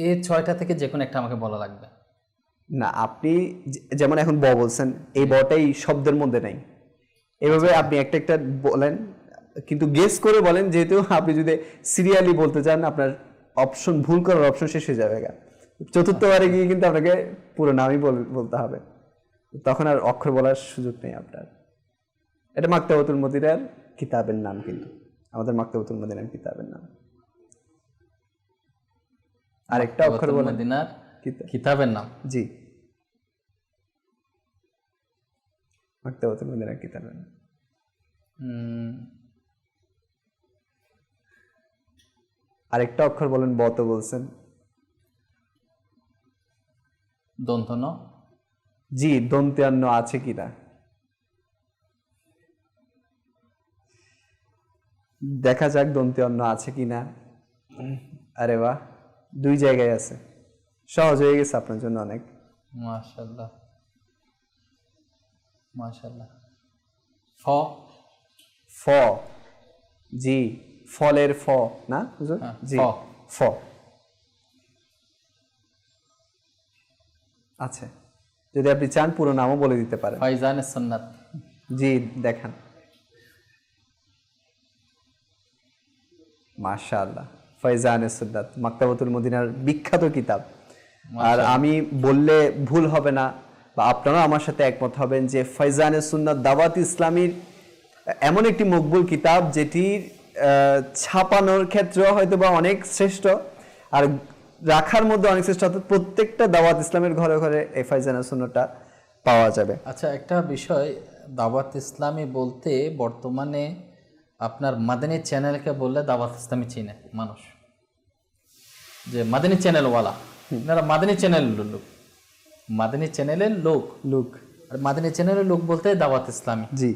এই 6টা থেকে যে কোনো একটা আমাকে বলা লাগবে। না, আপনি যেমন এখন ব বলছেন, এই বটাই শব্দের মধ্যে নাই, এভাবে আপনি একটা একটা বলেন, কিন্তু গেস করে বলেন, যেহেতু আপনি যদি সিরিয়ালি বলতে চান আপনার অপশন ভুল করার অপশন শেষ হয়ে যাবে। চতুর্থবারে গিয়ে কিন্তু আপনাকে পুরো নামই বলতে হবে, তখন আর অক্ষর বলার সুযোগ নেই আপনার। এটা মাকতাবাতুল মদিনার কিতাবের নাম, কিন্তু আমাদের মাকতাবাতুল মদিনার কিতাবের নাম। আরেকটা অক্ষর বলেন। মদিনার কিতাবের নাম। জি, মাকতাবাতুল মদিনার কিতাবের নাম। আরেকটা অক্ষর বলেন। ব তো বলছেন। দন্ত ন। জি, দন্ত্যান্ন আছে কিনা দেখা যাক, দন্ত্যান্ন আছে কিনা। আরে বাহ, 2 জায়গায় আছে, সহজ হয়ে গেছে আপনার জন্য অনেক। মাশাআল্লাহ, মাশাআল্লাহ। ফ ফ, জি, ফলের ফ না হুজুর? হ্যাঁ, জি, ফ। ফ। আচ্ছা, যদি আপনি চান পুরো নামও বলে দিতে পারেন। ফাইজানে সুন্নাত। জি, দেখান। মাশাআল্লাহ, ফাইজানে সুন্নাত, মাকতাবাতুল মদিনার বিখ্যাত কিতাব। আর আমি বললে ভুল হবে না, বা আপনারাও আমার সাথে একমত হবেন যে ফাইজানে সুন্নাত দাওয়াত ইসলামীর এমন একটি মকবুল কিতাব যেটির ছাপানোর ক্ষেত্রেও হয়তো বা অনেক শ্রেষ্ঠ, আর রাখার মধ্যে অনেক শ্রেষ্ঠ। অর্থাৎ প্রত্যেকটা দাওয়াত ইসলামের ঘরে ঘরে এই ফাইজানে সুন্নাতটা পাওয়া যাবে। আচ্ছা, একটা বিষয়, দাওয়াত ইসলামী বলতে বর্তমানে আপনার মাদানী চ্যানেলকে বললে দাওয়াত ইসলামী চিনে মানুষ, যে মাদানী চ্যানেলওয়ালা, এনারা মাদানী চ্যানেলের লোক, মাদানী চ্যানেলের লোক, আর মাদানী চ্যানেলের লোক বলতে দাওয়াত ইসলামী। জি,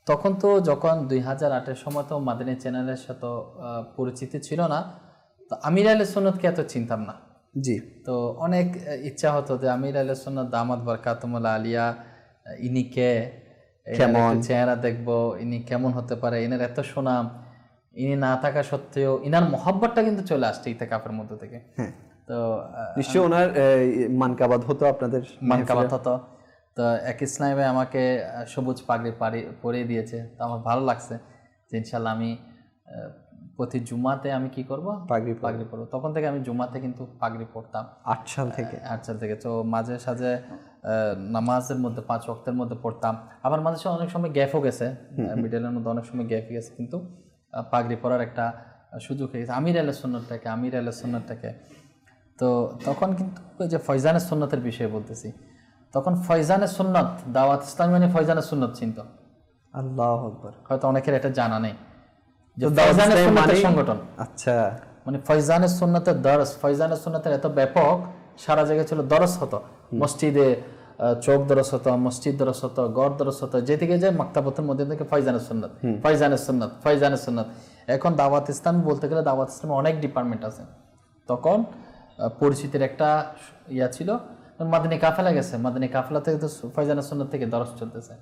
তখন তো যখন 2008-এর সময় তো মাদানী চ্যানেলের সাথে পরিচিতি ছিল না, তো আমির আহলে সুন্নাতকে এত চিনতাম না। জি, তো অনেক ইচ্ছা হতো যে আমির আহলে সুন্নাত দামাত বারকাতুমুল আলিয়া, ইনি কে, কেমন চেহারা দেখবো, ইনি কেমন হতে পারে, ইনার এত সুনাম, ইনি না থাকা সত্ত্বেও ইনার মহব্বতটা কিন্তু চলে আসছে ইতিকাফের মধ্যে থেকে। তো নিশ্চয়ই ওনার মানকাবাদ হতো, আপনাদের মানকাবাত হতো। তো এক ইসলামী ভাই আমাকে সবুজ পাগড়ি পরিয়ে দিয়েছে, তো আমার ভালো লাগছে যে ইনশাল্লাহ আমি প্রতি জুমাতে আমি কি করব, পাগড়ি পরবো। তখন থেকে আমি জুমাতে কিন্তু পাগড়ি পরতাম 8 সাল থেকে। 8 সাল থেকে। তো মাঝে সাঝে নামাজের মধ্যে 5 ওয়াক্তের মধ্যে পড়তাম, আবার মাঝে সাঝে অনেক সময় গ্যাপও গেছে, মিডলের মধ্যে অনেক সময় গ্যাপ গেছে, কিন্তু পাগড়ি পরার একটা সুযোগ হয়ে গেছে আমির আহলে সুন্নাতটাকে। তো তখন কিন্তু যে ফয়জানে সুন্নাতের বিষয়ে বলতেছি, তখন ফয়জানে সুন্নাত দাওয়াত ইসলাম মানে ফয়জানে সুন্নাত চিনত। আল্লাহু আকবার। হয়তো অনেকের এটা জানা নেই যে ফয়জানে সুন্নাতের সংগঠন, আচ্ছা, মানে ফয়জানে সুন্নাতের দরস, ফয়জানে সুন্নাতের এত ব্যাপক, সারা জায়গায় ছিল দরস হতো, মসজিদে চৌক দরস হতো, মসজিদ দরস হতো, গড় দরস হতো, যেদিকে যায় মাকতাবাতের মধ্যে থেকে ফয়জানে সুন্নাত। এখন দাওয়াত ইসলাম বলতে গেলে দাওয়াত ইসলামে অনেক ডিপার্টমেন্ট আছে। তখন পরিচিতির একটা ইয়া ছিল, মাদানী কাফেলা গেছে, মাদানী কাফেলা থেকে তো ফয়জানে সুন্নাত থেকে দরস চলতেছে,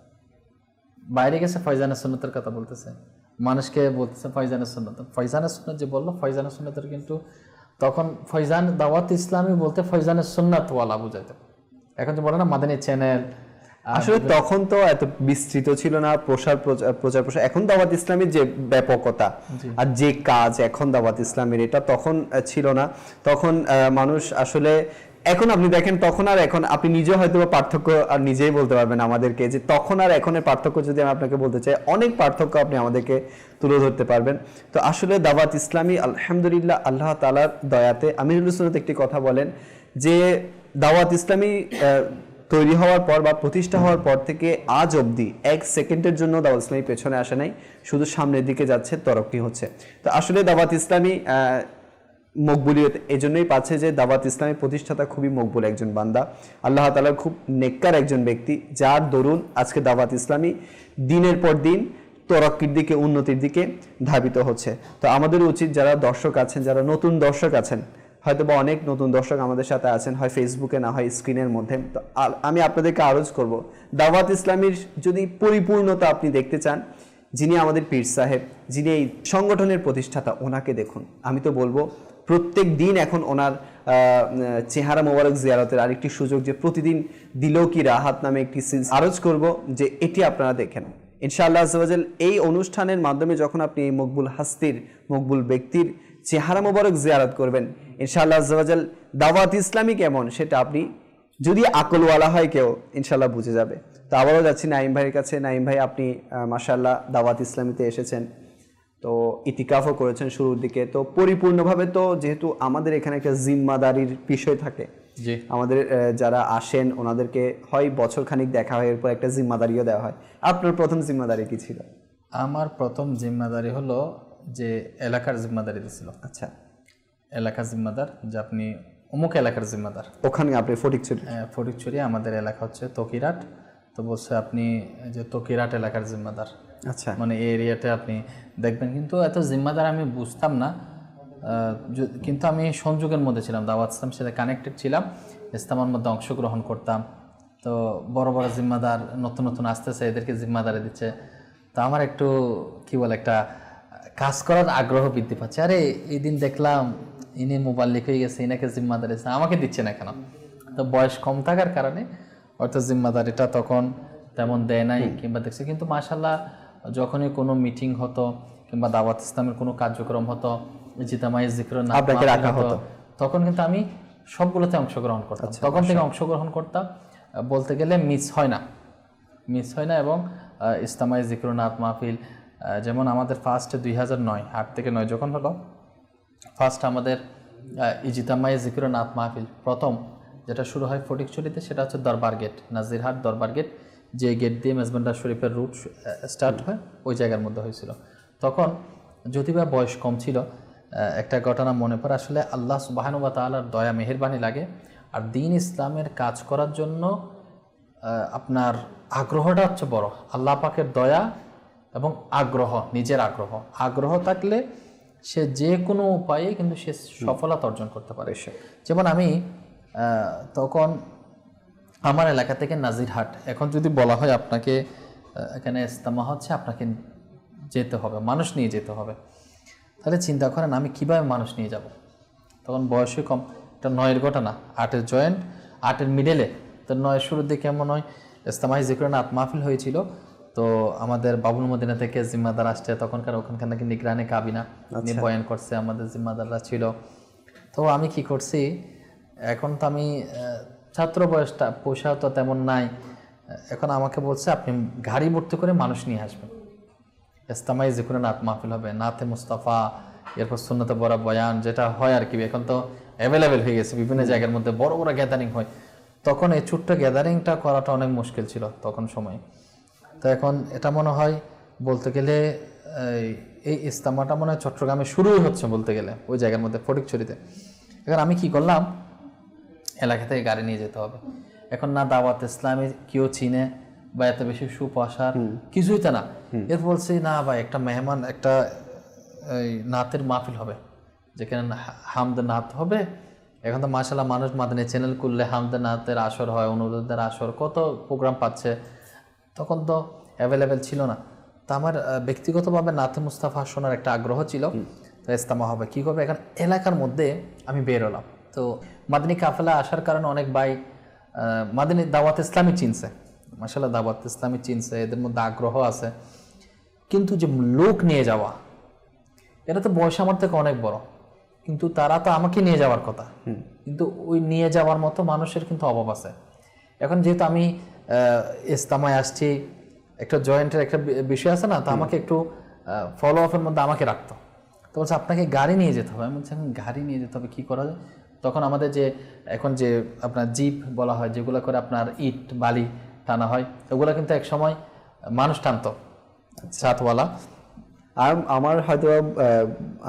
বাইরে গেছে ফয়জানে সুন্নাতের কথা বলতেছে, মানুষকে বলতেছে ফয়জানে সুন্নাত যে বললো ফয়জানে সুন্নাতের, কিন্তু তখন ফয়জান দাওয়াত ইসলামী বলতে ফয়জানে সুন্নাতওয়ালা বুঝাইতো। এখন যে বলে না মাদানী চ্যানেল, আসলে তখন তো এত বিস্তৃত ছিল না প্রচার। এখন দাওয়াত ইসলামের যে ব্যাপকতা আর যে কাজ এখন দাওয়াত ইসলামের, এটা তখন ছিল না। তখন মানুষ আসলে, এখন আপনি দেখেন তখন আর এখন, আপনি নিজে হয়তো পার্থক্য আর নিজেই বলতে পারবেন আমাদেরকে, যে তখন আর এখনের পার্থক্য যদি আমি আপনাকে বলতে চাই, অনেক পার্থক্য আপনি আমাদেরকে তুলে ধরতে পারবেন। তো আসলে দাওয়াত ইসলামী আলহামদুলিল্লাহ আল্লাহ তাআলার দয়াতে, আমিরুল সুন্নাত একটি কথা বলেন যে দাওয়াত ইসলামী তৈরি হওয়ার পর বা প্রতিষ্ঠা হওয়ার পর থেকে আজ অবধি 1 সেকেন্ডের জন্য দাওয়াত ইসলামী পেছনে আসে নাই, শুধু সামনের দিকে যাচ্ছে, তরক্কি হচ্ছে। তো আসলে দাওয়াত ইসলামী মকবুলিয়ত এজন্যই পাচ্ছে যে দাওয়াত ইসলামী প্রতিষ্ঠাতা খুবই মকবুল একজন বান্দা, আল্লাহ তাআলার খুব নেককার একজন ব্যক্তি, যার দরুন আজকে দাওয়াত ইসলামী দিনের পর দিন তরক্কির দিকে, উন্নতির দিকে ধাবিত হচ্ছে। তো আমাদের উচিত, যারা দর্শক আছেন, যারা নতুন দর্শক আছেন, হয়তো বা অনেক নতুন দর্শক আমাদের সাথে আছেন, হয় ফেসবুকে না হয় স্ক্রিনের মধ্যে, তো আমি আপনাদেরকে আরজ করব, দাওয়াত ইসলামীর যদি পরিপূর্ণতা আপনি দেখতে চান, যিনি আমাদের পীর সাহেব, যিনি এই সংগঠনের প্রতিষ্ঠাতা, ওনাকে দেখুন। আমি তো বলবো প্রত্যেক দিন এখন ওনার চেহারা মোবারক জিয়ারতের আরেকটি সুযোগ, যে প্রতিদিন দিলেও কি রাহাত নামে একটি আরজ করব, যে এটি আপনারা দেখেন ইনশাআল্লাহ আজ্জা ওয়া জাল। এই অনুষ্ঠানের মাধ্যমে যখন আপনি এই মকবুল হাস্তির, মকবুল ব্যক্তির চেহারা মোবারক জিয়ারত করবেন, ইনশাআল্লাহ আজ্জা ওয়া জাল দাওয়াত ইসলামী কেমন সেটা আপনি, যদি আকলওয়ালা হয় কেউ, ইনশাআল্লাহ বুঝে যাবে। তো আবারও যাচ্ছি নাইম ভাইয়ের কাছে। নাইম ভাই, আপনি মাশাআল্লাহ দাওয়াত ইসলামীতে এসেছেন, তো ইতিকাফও করেছেন শুরুর দিকে, তো পরিপূর্ণভাবে, তো যেহেতু আমাদের এখানে একটা জিম্মাদারির বিষয় থাকে, জি, আমাদের যারা আসেন ওনাদেরকে হয় বছর খানিক দেখা হয়, এরপর একটা জিম্মাদারিও দেওয়া হয়। আপনার প্রথম জিম্মাদারি কি ছিল? আমার প্রথম জিম্মাদারি হলো যে এলাকার জিম্মাদারি দিছিল। আচ্ছা, এলাকার জিম্মাদার, যে আপনি অমুক এলাকার জিম্মাদার। ওখানে আপনি ফটিকছড়ি? ফটিকছড়ি, আমাদের এলাকা হচ্ছে তকিরাট। তো বলছে আপনি যে তকিরাট এলাকার জিম্মাদার। আচ্ছা, মানে এই এরিয়াতে আপনি দেখবেন, কিন্তু এত জিম্মাদার আমি বুঝতাম না, কিন্তু আমি সংযোগের মধ্যে ছিলাম, দাওয়াত ইসলামের সাথে কানেক্টেড ছিলাম, ইসলামের মধ্যে অংশগ্রহণ করতাম। তো বড় বড় জিম্মাদার নতুন নতুন আসতেছে, এদেরকে জিম্মাদারি দিচ্ছে। তো আমার একটু কি বলে একটা কাজ করার আগ্রহ বৃদ্ধি পাচ্ছে। আরে এই দিন দেখলাম ইনি মোবাল্লিক হয়ে গেছে, ইনাকে জিম্মাদারি আমাকে দিচ্ছে না কেন? তো বয়স কম থাকার কারণে হয়তো জিম্মাদারিটা তখন তেমন দেয় নাই কিংবা দেখছে। কিন্তু মাশাল্লাহ যখনই কোনো মিটিং হতো কিংবা দাওয়াত ইসলামের কোনো কার্যক্রম হতো, ইজতিমাই যিকর আপনাকে রাখা হতো, তখন কিন্তু আমি সবগুলোতে অংশগ্রহণ করতাম। তখন থেকে অংশগ্রহণ করতাম, বলতে গেলে মিস হয় না। এবং ইজতিমাই যিকর নাত মাহফিল, যেমন আমাদের ফার্স্ট 2009 8 থেকে 9 যখন হলো, ফার্স্ট আমাদের ইজতিমাই যিকর নাত মাহফিল প্রথম যেটা শুরু হয় ফটিকছড়িতে, সেটা হচ্ছে দরবার গেট, নাজিরহাট দরবার গেট, যে গেট দিয়ে মেজবান্ডার শরীফের রুট স্টার্ট হয় ওই জায়গার মধ্যে হয়েছিল। তখন যদি বা বয়স কম ছিল, একটা ঘটনা মনে পড়ে। আসলে আল্লাহ সুবহানাহু ওয়া তাআলার দয়া মেহেরবানি লাগে, আর দ্বীন ইসলামের কাজ করার জন্য আপনার আগ্রহটা হচ্ছে বড়। আল্লাহ পাকের দয়া এবং আগ্রহ, নিজের আগ্রহ থাকলে সে যে কোনো উপায়ে কিন্তু সে সফলতা অর্জন করতে পারে। যেমন আমি তখন আমার এলাকা থেকে নাজিরহাট, এখন যদি বলা হয় আপনাকে এখানে ইজতেমা হচ্ছে, আপনাকে যেতে হবে, মানুষ নিয়ে যেতে হবে, তাহলে চিন্তা করেন আমি কিভাবে মানুষ নিয়ে যাব। তখন বয়সই কম, এটা 9-এর ঘটনা, 8-এর জয়েন্ট, 8-এর মিডেলে। তো 9-এর শুরুর দিকে এমন হয় ইজতিমাই যিকর নাত মাহফিল হয়েছিল। তো আমাদের বাবুল মদিনা থেকে জিম্মাদার আসছে, তখনকার ওখানকার নাকি নিগরানি কাবিনা নিয়ে বয়ান করছে, আমাদের জিম্মাদাররা ছিল। তো আমি কি করছি, এখন তো আমি ছাত্র বয়সটা, পোশাক তো তেমন নাই, এখন আমাকে বলছে আপনি গাড়ি ভর্তি করে মানুষ নিয়ে আসবেন, ইজতিমাই যিকর নাত মাহফিল হবে, নাতে মুস্তাফা, এরপর সুন্নতে বড় বয়ান, যেটা হয় আর কি, এখন তো অ্যাভেলেবেল হয়ে গেছে, বিভিন্ন জায়গার মধ্যে বড় বড় গ্যাদারিং হয়। তখন এই ছোট্ট গ্যাদারিংটা করাটা অনেক মুশকিল ছিল তখন সময়। তো এখন এটা মনে হয় বলতে গেলে এই ইজতেমাটা মনে হয় চট্টগ্রামে শুরুই হচ্ছে বলতে গেলে ওই জায়গার মধ্যে, ফটিকছড়িতে। এখন আমি কি করলাম, এলাকা থেকে গাড়ি নিয়ে যেতে হবে। এখন না দাওয়াত ইসলামী কেউ চিনে বা এত বেশি সুপ্রসার কিছুই তো না। এর বলছি না ভাই, একটা মেহমান, একটা নাতের মাহফিল হবে, যেখানে হামদ নাত হবে। এখন তো মাশাআল্লাহ মানুষ মাদানী চ্যানেল করলে হামদ নাতের আসর হয়, অনুরোধের আসর, কত প্রোগ্রাম পাচ্ছে। তখন তো অ্যাভেলেবেল ছিল না। তা আমার ব্যক্তিগতভাবে নাতে মুস্তাফা শোনার একটা আগ্রহ ছিল। তো ইজতেমা হবে, কী করবে, এখন এলাকার মধ্যে আমি বের হলাম। তো মাদানী কাফেলা আসার কারণে অনেক ভাই মাদানী দাওয়াত ইসলামী চিনছে, মাশাআল্লাহ দাওয়াত ইসলামী চিনছে, এদের মধ্যে আগ্রহ আছে। কিন্তু যে লোক নিয়ে যাওয়া, এটা তো বয়স আমার থেকে অনেক বড়, কিন্তু তারা তো আমাকে নিয়ে যাওয়ার কথা, কিন্তু ওই নিয়ে যাওয়ার মতো মানুষের কিন্তু অভাব আছে। এখন যেহেতু আমি ইজতেমায় আসছি, একটা জয়েন্টের একটা বিষয় আছে না, তো আমাকে একটু ফলো আপের মধ্যে আমাকে রাখতো। তো বলছে আপনাকে গাড়ি নিয়ে যেতে হবে। আমি বলছি গাড়ি নিয়ে যেতে হবে, কী করা যায়? তখন আমাদের যে এখন যে আপনার জিপ বলা হয়, যেগুলো করে আপনার ইট বালি টানা হয়, ওগুলো কিন্তু এক সময় মানুষ টানতো, ছাদওয়ালা। আর আমার হয়তো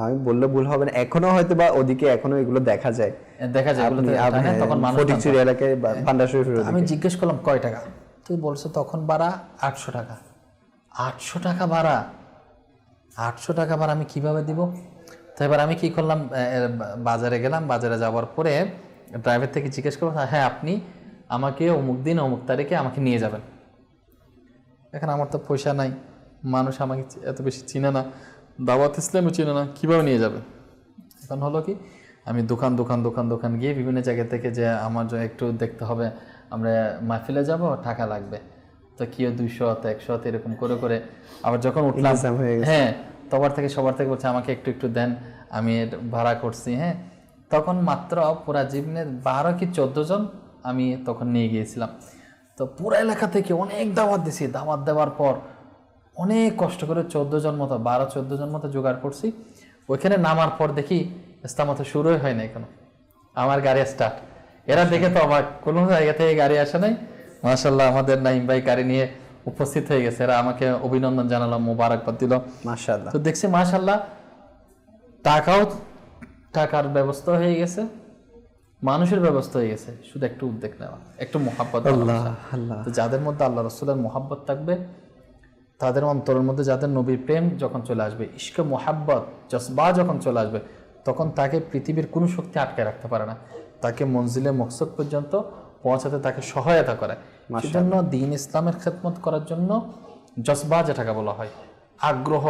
আমি বললে ভুল হবে না, এখনো হয়তো বা ওদিকে এখনো এগুলো দেখা যায়। তখন ফটিকছড়ি এলাকায় ভান্ডার শরীফের। আমি জিজ্ঞেস করলাম কয় টাকা, তুই বলছো তখন ভাড়া 800 টাকা। 800 টাকা ভাড়া, 800 টাকা ভাড়া আমি কিভাবে দিব? তো এবার আমি কি করলাম, বাজারে গেলাম, বাজারে যাওয়ার পরে ড্রাইভার থেকে জিজ্ঞেস করলাম, হ্যাঁ আপনি আমাকে অমুক দিন অমুক তারিখে আমাকে নিয়ে যাবেন। এখন আমার তো পয়সা নাই, মানুষ আমাকে এত বেশি চিনে না, দাওয়াত ইসলামও চিনে না, কীভাবে নিয়ে যাবে? এখন হলো কি, আমি দোকান গিয়ে বিভিন্ন জায়গা থেকে যে আমার একটু দেখতে হবে, আমরা মাহফিলে যাব, টাকা লাগবে, তো কেউ 200 100 এরকম করে করে আবার যখন উঠলাম, হ্যাঁ সবার থেকে বলছে আমাকে একটু দেন, আমি ভাড়া করছি। হ্যাঁ, তখন মাত্র পুরা জীবনের 12 কি 14 জন আমি তখন নিয়ে গিয়েছিলাম। তো পুরা এলাকা থেকে অনেক দাওয়াত দিছি, দাওয়াত দেওয়ার পর অনেক কষ্ট করে 14 জন মতো 12-14 জন মতো জোগাড় করছি। ওইখানে নামার পর দেখি ইজতেমা তো শুরুই হয় না এখনো, আমার গাড়ি স্টার্ট। এরা দেখে তো অবাক, কোনো জায়গা থেকে গাড়ি আসে নাই। মাশাআল্লাহ আমাদের নাইম ভাই গাড়ি নিয়ে উপস্থিত হয়ে গেছে, এরা আমাকে অভিনন্দন জানালো, মোবারকবাদ দিল। মাশাআল্লাহ। তো দেখছি মাশাআল্লাহ টাকার ব্যবস্থা হয়ে গেছে, মানুষের ব্যবস্থা হয়ে গেছে, শুধু একটু উদ্যোগ নেওয়া, একটু মোহাব্বত। তো যাদের মধ্যে আল্লাহ রাসূলের মোহাব্বত থাকবে, তাদের অন্তরের মধ্যে যাদের নবীর প্রেম যখন চলে আসবে, ইশকে মোহাব্বত জজবা যখন চলে আসবে, তখন তাকে পৃথিবীর কোনো শক্তি আটকে রাখতে পারে না, তাকে মঞ্জিলে মকসদ পর্যন্ত পৌঁছাতে তাকে সহায়তা করে। সেজন্য দ্বীন ইসলামের খেদমত করার জন্য জজবা যেটাকে বলা হয়, আগ্রহ,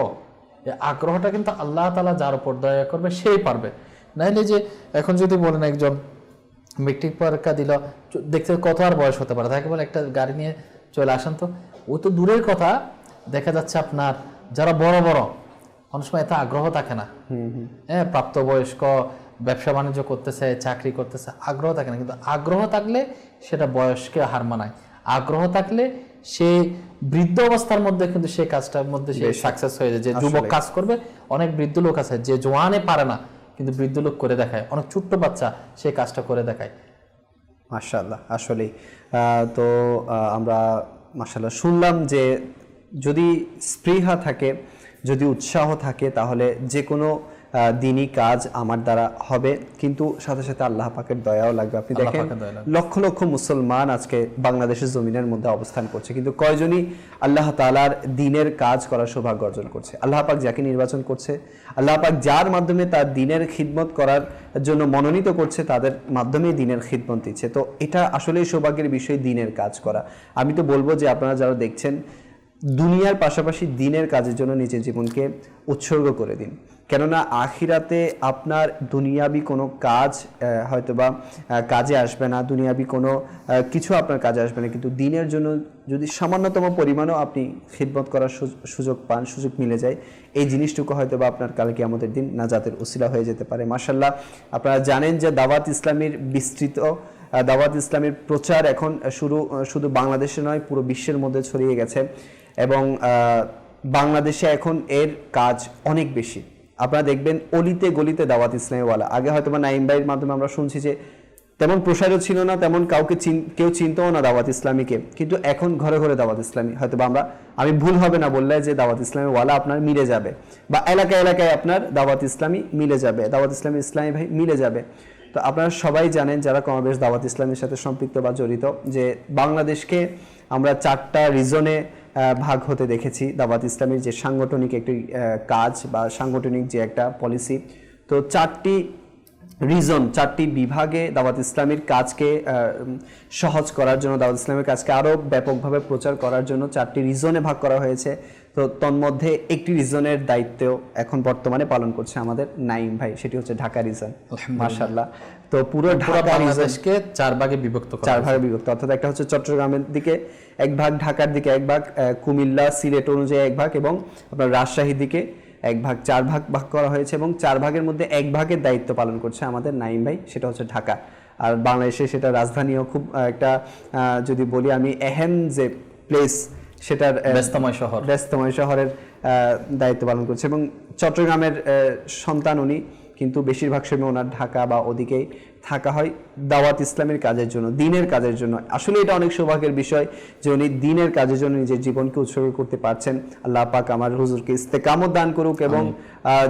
এই আগ্রহটা কিন্তু আল্লাহ তাআলা যার উপর দয়া করবে সেই পারবে। নাইলে যে এখন যদি বলেন একজন মেট্রিক পরীক্ষা দিল, দেখতে কত আর বয়স হতে পারে, তাকে বলে একটা গাড়ি নিয়ে চলে আসেন, তো ও তো দূরের কথা, দেখা যাচ্ছে আপনার যারা বড় বড় অনেক সময় এত আগ্রহ থাকে না, হ্যাঁ, প্রাপ্তবয়স্ক ব্যবসা বাণিজ্য করতেছে, চাকরি করতেছে, আগ্রহ থাকে না। কিন্তু আগ্রহ থাকলে সেটা বয়সকে হার মানায়, আগ্রহ থাকলে সে বৃদ্ধ অবস্থার মধ্যে কিন্তু সেই কাজটার মধ্যে সে সাকসেস হয়ে যায়। যে যুবক কাজ করবে, অনেক বৃদ্ধ লোক আছে যে জোয়ানে পারে না কিন্তু বৃদ্ধ লোক করে দেখায়, অনেক ছোট্ট বাচ্চা সেই কাজটা করে দেখায়। মাশাআল্লাহ, আসলেই তো আমরা মাশাআল্লাহ শুনলাম যে যদি স্পৃহা থাকে, যদি উৎসাহ থাকে, তাহলে যে কোনো দিনই কাজ আমার দ্বারা হবে, কিন্তু সাথে সাথে আল্লাহ পাকের দয়াও লাগবে। আপনি দেখেন লক্ষ লক্ষ মুসলমান আজকে বাংলাদেশের জমিনের মধ্যে অবস্থান করছে, কিন্তু কয়জনই আল্লাহ তাআলার দ্বীনের কাজ করার সৌভাগ্য অর্জন করছে? আল্লাহ পাক যাকে নির্বাচন করছে, আল্লাহ পাক যার মাধ্যমে তার দ্বীনের খিদমত করার জন্য মনোনীত করছে, তাদের মাধ্যমেই দ্বীনের খিদমত দিচ্ছে। তো এটা আসলেই সৌভাগ্যের বিষয়, দ্বীনের কাজ করা। আমি তো বলবো যে আপনারা যারা দেখছেন, দুনিয়ার পাশাপাশি দ্বীনের কাজের জন্য নিজের জীবনকে উৎসর্গ করে দিন, কেননা আখিরাতে আপনার দুনিয়াবি কোনো কাজ হয়তোবা কাজে আসবে না, দুনিয়াবি কোনো কিছু আপনার কাজে আসবে না, কিন্তু দ্বীনের জন্য যদি সামান্যতম পরিমাণও আপনি খিদমত করার সুযোগ পান, সুযোগ মিলে যায়, এই জিনিসটুকু হয়তোবা আপনার কালকে আমাদের দিন নাজাতের উসিলা হয়ে যেতে পারে। মাশাআল্লাহ, আপনারা জানেন যে দাওয়াত ইসলামীর বিস্তৃত দাওয়াত ইসলামীর প্রচার এখন শুধু বাংলাদেশে নয়, পুরো বিশ্বের মধ্যে ছড়িয়ে গেছে, এবং বাংলাদেশে এখন এর কাজ অনেক বেশি। আপনারা দেখবেন অলিতে গলিতে দাওয়াত ইসলামীওয়ালা। আগে হয়তো বা নাইম ভাইয়ের মাধ্যমে আমরা শুনছি যে তেমন প্রসারও ছিল না, তেমন কেউ চিনতও না দাওয়াত ইসলামীকে, কিন্তু এখন ঘরে ঘরে দাওয়াত ইসলামী। হয়তো বা আমি ভুল হবে না বললে যে দাওয়াত ইসলামীওয়ালা আপনার মিলে যাবে, বা এলাকায় এলাকায় আপনার দাওয়াত ইসলামী মিলে যাবে, দাওয়াত ইসলামী ভাই মিলে যাবে। তো আপনারা সবাই জানেন যারা কমবেশ দাওয়াত ইসলামের সাথে সম্পৃক্ত বা জড়িত, যে বাংলাদেশকে আমরা 4টা রিজনে ভাগ হতে দেখেছি। দাওয়াত ইসলামের যে সাংগঠনিক একটি কাজ বা সাংগঠনিক যে একটা পলিসি, তো 4টি রিজন, 4টি বিভাগে দাওয়াত ইসলামের কাজকে সহজ করার জন্য, দাওয়াত ইসলামের কাজকে আরও ব্যাপকভাবে প্রচার করার জন্য 4টি রিজনে ভাগ করা হয়েছে। তো তন্মধ্যে একটি রিজনের দায়িত্ব এখন বর্তমানে পালন করছে আমাদের নাইম ভাই, সেটি হচ্ছে ঢাকা রিজন। মাশাআল্লাহ, তো পুরো ঢাকা রিজনকে 4 ভাগে বিভক্ত, অর্থাৎ একটা হচ্ছে চট্টগ্রামের দিকে এক ভাগ, ঢাকার দিকে এক ভাগ, কুমিল্লা সিলেট অনুযায়ী এক ভাগ, এবং আপনার রাজশাহীর দিকে এক ভাগ, 4 ভাগ করা হয়েছে, এবং 4 ভাগের মধ্যে এক ভাগের দায়িত্ব পালন করছে আমাদের নাইম ভাই, সেটা হচ্ছে ঢাকা। আর বাংলাদেশে সেটা রাজধানীও খুব একটা, যদি বলি আমি, এহেম যে প্লেস, সেটার ব্যস্তময় শহরের দায়িত্ব পালন করছে, এবং চট্টগ্রামের সন্তান উনি, কিন্তু বেশিরভাগ সময় ওনার ঢাকা বা ওদিকেই থাকা হয় দাওয়াত ইসলামের কাজের জন্য, দ্বীনের কাজের জন্য। আসলে এটা অনেক সৌভাগ্যের বিষয় যে উনি দ্বীনের কাজের জন্য নিজের জীবনকে উৎসর্গ করতে পারছেন। আল্লাহ পাক আমার হুজুরকে ইস্তেকামত দান করুক, এবং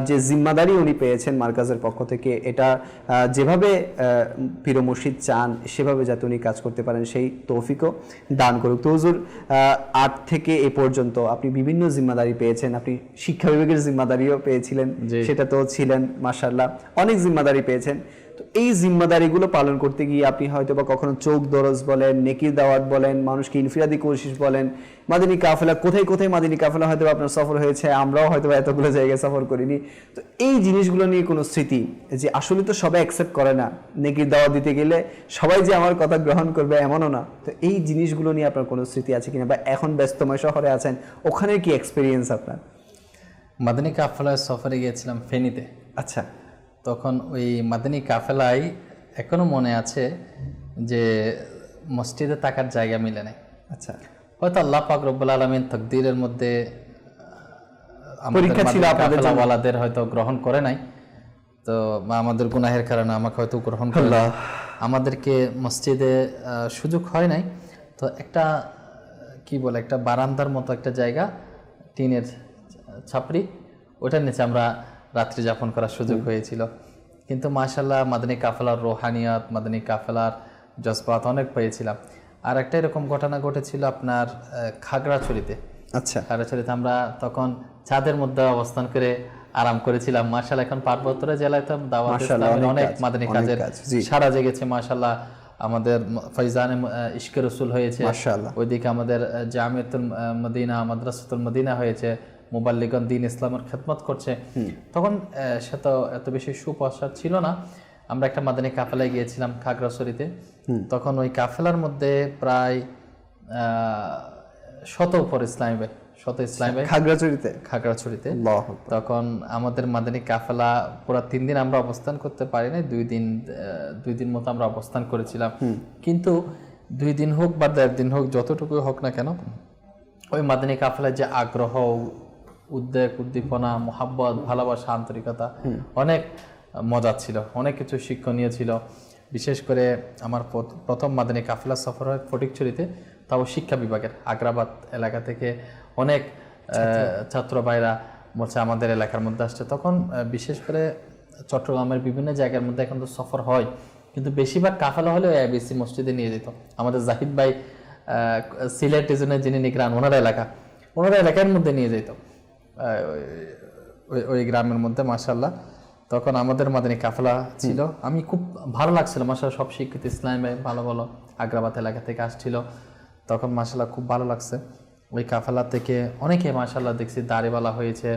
যে জিম্মাদারি উনি পেয়েছেন মার্কাজের পক্ষ থেকে, এটা যেভাবে পীর মুর্শিদ চান সেভাবে যাতে উনি কাজ করতে পারেন, সেই তৌফিকও দান করুক। তো হুজুর, 8 থেকে এ পর্যন্ত আপনি বিভিন্ন জিম্মাদারি পেয়েছেন, আপনি শিক্ষা বিভাগের জিম্মাদারিও পেয়েছিলেন, সেটা তো ছিলেন, মাশাআল্লাহ অনেক জিম্মাদারি পেয়েছেন। তো এই জিম্মাদারিগুলো পালন করতে গিয়ে আপনি হয়তো বা কখনো চোখ দরজ বলেন, নেকির দাওয়াত বলেন, মানুষকে ইনফিরাদি কোশিশ বলেন, মাদিনী কাফেলা, কোথায় কোথায় মাদিনী কাফেলা হয়তো আপনার সফর হয়েছে, আমরাও হয়তো এতগুলো জায়গায় সফর করিনি। তো এই জিনিসগুলো নিয়ে কোনো স্মৃতি, যে আসলে তো সবাই অ্যাকসেপ্ট করে না, নেকির দাওয়াত দিতে গেলে সবাই যে আমার কথা গ্রহণ করবে এমনও না। তো এই জিনিসগুলো নিয়ে আপনার কোনো স্মৃতি আছে কিনা, বা এখন ব্যস্তময় শহরে আছেন, ওখানে কি এক্সপিরিয়েন্স আপনার? মাদিনী কাফেলায় সফরে গিয়েছিলাম ফেনীতে। আচ্ছা, তখন ওই মাদিনী কাফেলায় এখনো মনে আছে যে মসজিদে থাকার জায়গা মিলে নাই। আচ্ছা, হয়তো আল্লাহ পাক রব্বুল আলামিন তাকদীরের মধ্যে পরীক্ষা ছিল কাফেলাওয়ালাদের হয়তো গ্রহণ করে নাই, তো আমাদের গুনাহের কারণে আমাকে হয়তো গ্রহণ করে নাই, আমাদেরকে মসজিদে সুযোগ হয় নাই। তো একটা কি বলে, একটা বারান্দার মতো একটা জায়গা, টিনের ছাপড়ি, ওটার নিচে আমরা রাত্রি যাপন করার সুযোগ হয়েছিল। কিন্তু মাশাআল্লাহ মাদানী কাফেলার রোহানিয়াত, মাদানী কাফেলার জজবাত অনেক পেয়েছিলাম। আর একটা এরকম ঘটনা ঘটেছিল আপনার খাগড়াছড়িতে। আচ্ছা, খাগড়াছড়িতে আমরা তখন ছাদের মধ্যে অবস্থান করে আরাম করেছিলাম। মাশাআল্লাহ এখন পার্বত্য জেলায় তো দাওয়াত ইসলামের অনেক মাদানী কাজের সারা জেগেছে মাশাআল্লাহ। আমাদের ফাইজানে ইশকে রসুল হয়েছে, মাশাআল্লাহ। ওইদিকে আমাদের জামিয়াতুল মদিনা, মাদ্রাসাতুল মদিনা হয়েছে, মুবাল্লিগন দ্বীন ইসলামের খেদমত করছে। তখন সে তো এত বেশি সুপ্রসার ছিল না। আমরা একটা মাদানী কাফেলায় গিয়েছিলাম খাগড়াছড়িতে। তখন ওই কাফেলার মধ্যে প্রায় 100 উপর ইসলামী ভাই, 100 ইসলামী ভাই খাগড়াছড়িতে। তখন আমাদের মাদানী কাফেলা পুরো 3 দিন আমরা অবস্থান করতে পারি না, 2 দিন মতো আমরা অবস্থান করেছিলাম। কিন্তু 2 দিন হোক বা 1.5 দিন হোক, যতটুকু হোক না কেন, ওই মাদানী কাফেলার যে আগ্রহ, উদ্বেগ, উদ্দীপনা, মোহাব্বত, ভালোবাসা, আন্তরিকতা অনেক মজা ছিল, অনেক কিছু শিক্ষণীয় ছিল। বিশেষ করে আমার প্রথম মাদানী কাফেলা সফর হয় ফটিকছড়িতে, তাও শিক্ষা বিভাগের আগ্রাবাদ এলাকা থেকে অনেক ছাত্র ভাইরা বলছে আমাদের এলাকার মধ্যে আসছে। তখন বিশেষ করে চট্টগ্রামের বিভিন্ন জায়গার মধ্যে এখন তো সফর হয়, কিন্তু বেশিরভাগ কাফেলা হলে এবিসি মসজিদে নিয়ে যেত। আমাদের জাহিদ ভাই সিলেট রিজনের যিনি নিগরান, ওনার এলাকার মধ্যে নিয়ে যেত, ওই গ্রামের মধ্যে। মাশাআল্লাহ, তখন আমাদের মাদানী কাফেলা ছিল। আমি খুব ভালো লাগছিল, মাশাআল্লাহ, সব শিক্ষিত ইসলামী ভাই ভালো ভালো আগ্রাবাদ এলাকা থেকে আসছিল। তখন মাশাআল্লাহ খুব ভালো লাগছে। ওই কাফেলা থেকে অনেকে মাশাআল্লাহ দেখছি দাড়িওয়ালা হয়েছে,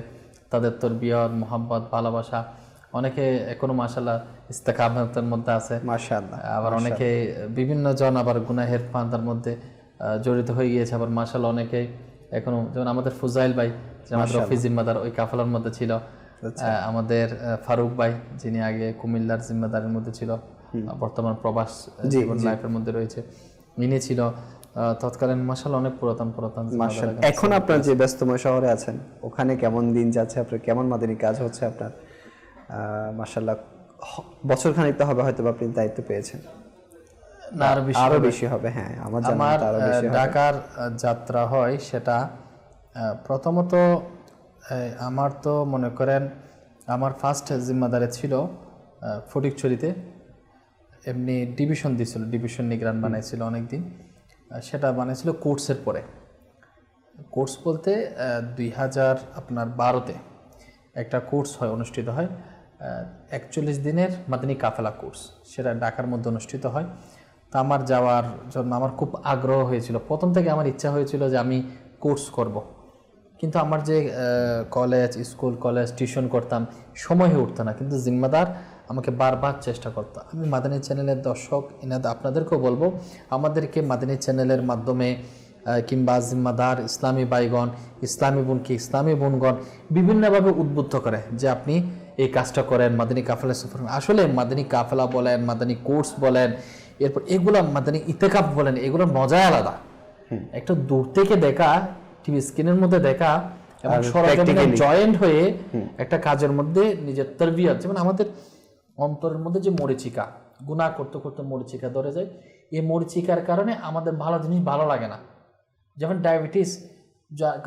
তাদের তরবিয়ত, মোহাব্বত, ভালোবাসা, অনেকে এখনো মাশাআল্লাহ ইস্তেকামতের মধ্যে আছে মাশাআল্লাহ। আবার অনেকে বিভিন্ন জন আবার গুনাহের ফাঁদার মধ্যে জড়িত হয়ে গিয়েছে। আবার মাশাআল্লাহ অনেকে এখনো, যেমন আমাদের ফুজাইল ভাই, আমাদের অফিস জিম্মাদার ওই কাফেলার মধ্যে ছিল। আমাদের ফারুক ভাই, যিনি আগে কুমিল্লার জিম্মাদারের মধ্যে ছিল, বর্তমান প্রবাস জীবন লাইফের মধ্যে রয়েছে, ইনি ছিল তৎকালীন। মাশাআল্লাহ অনেক পুরাতন। এখন আপনার যে ব্যস্তময় শহরে আছেন, ওখানে কেমন দিন যাচ্ছে আপনার? কেমন মাদানী কাজ হচ্ছে আপনার? মাশাআল্লাহ বছর খানিক তো হবে হয়তো আপনি দায়িত্ব পেয়েছেন, না আরো বেশি হবে? হ্যাঁ, আমার ঢাকার যাত্রা হয়, সেটা প্রথমত আমার তো মনে করেন আমার ফার্স্ট জিম্মাদারে ছিল ফটিকছড়িতে, এমনি ডিভিশন দিয়েছিল, ডিভিশন নিগরান বানাইছিল অনেকদিন। সেটা বানাইছিল কোর্সের পরে। কোর্স বলতে 2012-তে একটা কোর্স হয়, অনুষ্ঠিত হয় 41 দিনের মাদানী কাফেলা কোর্স, সেটা ঢাকার মধ্যে অনুষ্ঠিত হয়। তা আমার যাওয়ার জন্য আমার খুব আগ্রহ হয়েছিল, প্রথম থেকে আমার ইচ্ছা হয়েছিল যে আমি কোর্স করব। কিন্তু আমার যে স্কুল কলেজ টিউশন করতাম, সময় হয়ে উঠতো না। কিন্তু জিম্মাদার আমাকে বারবার চেষ্টা করতো। আমি মাদানী চ্যানেলের দর্শক আপনাদেরকেও বলবো, আমাদেরকে মাদানী চ্যানেলের মাধ্যমে কিংবা জিম্মাদার ইসলামী ভাইগণ, ইসলামী বোনকে, ইসলামী বোনগণ বিভিন্নভাবে উদ্বুদ্ধ করে যে আপনি এই কাজটা করেন, মাদানী কাফেলা সফর। আসলে মাদানী কাফেলা বলেন, মাদানী কোর্স বলেন, এরপর এগুলো মাদানী ইতেকাফ বলেন, এগুলোর মজাই আলাদা। একটা দূর থেকে দেখা, টিভি স্ক্রিনের মধ্যে দেখা এবং সরাসরি জয়েন্ট হয়ে একটা কাজের মধ্যে নিজের তারবিয়ত, যেমন আমাদের অন্তরের মধ্যে যে মরিচিকা, গুনাহ করতে করতে মরিচিকা ধরে যায়, এই মরিচিকার কারণে আমাদের ভালো জিনিস ভালো লাগে না। যেমন ডায়াবেটিস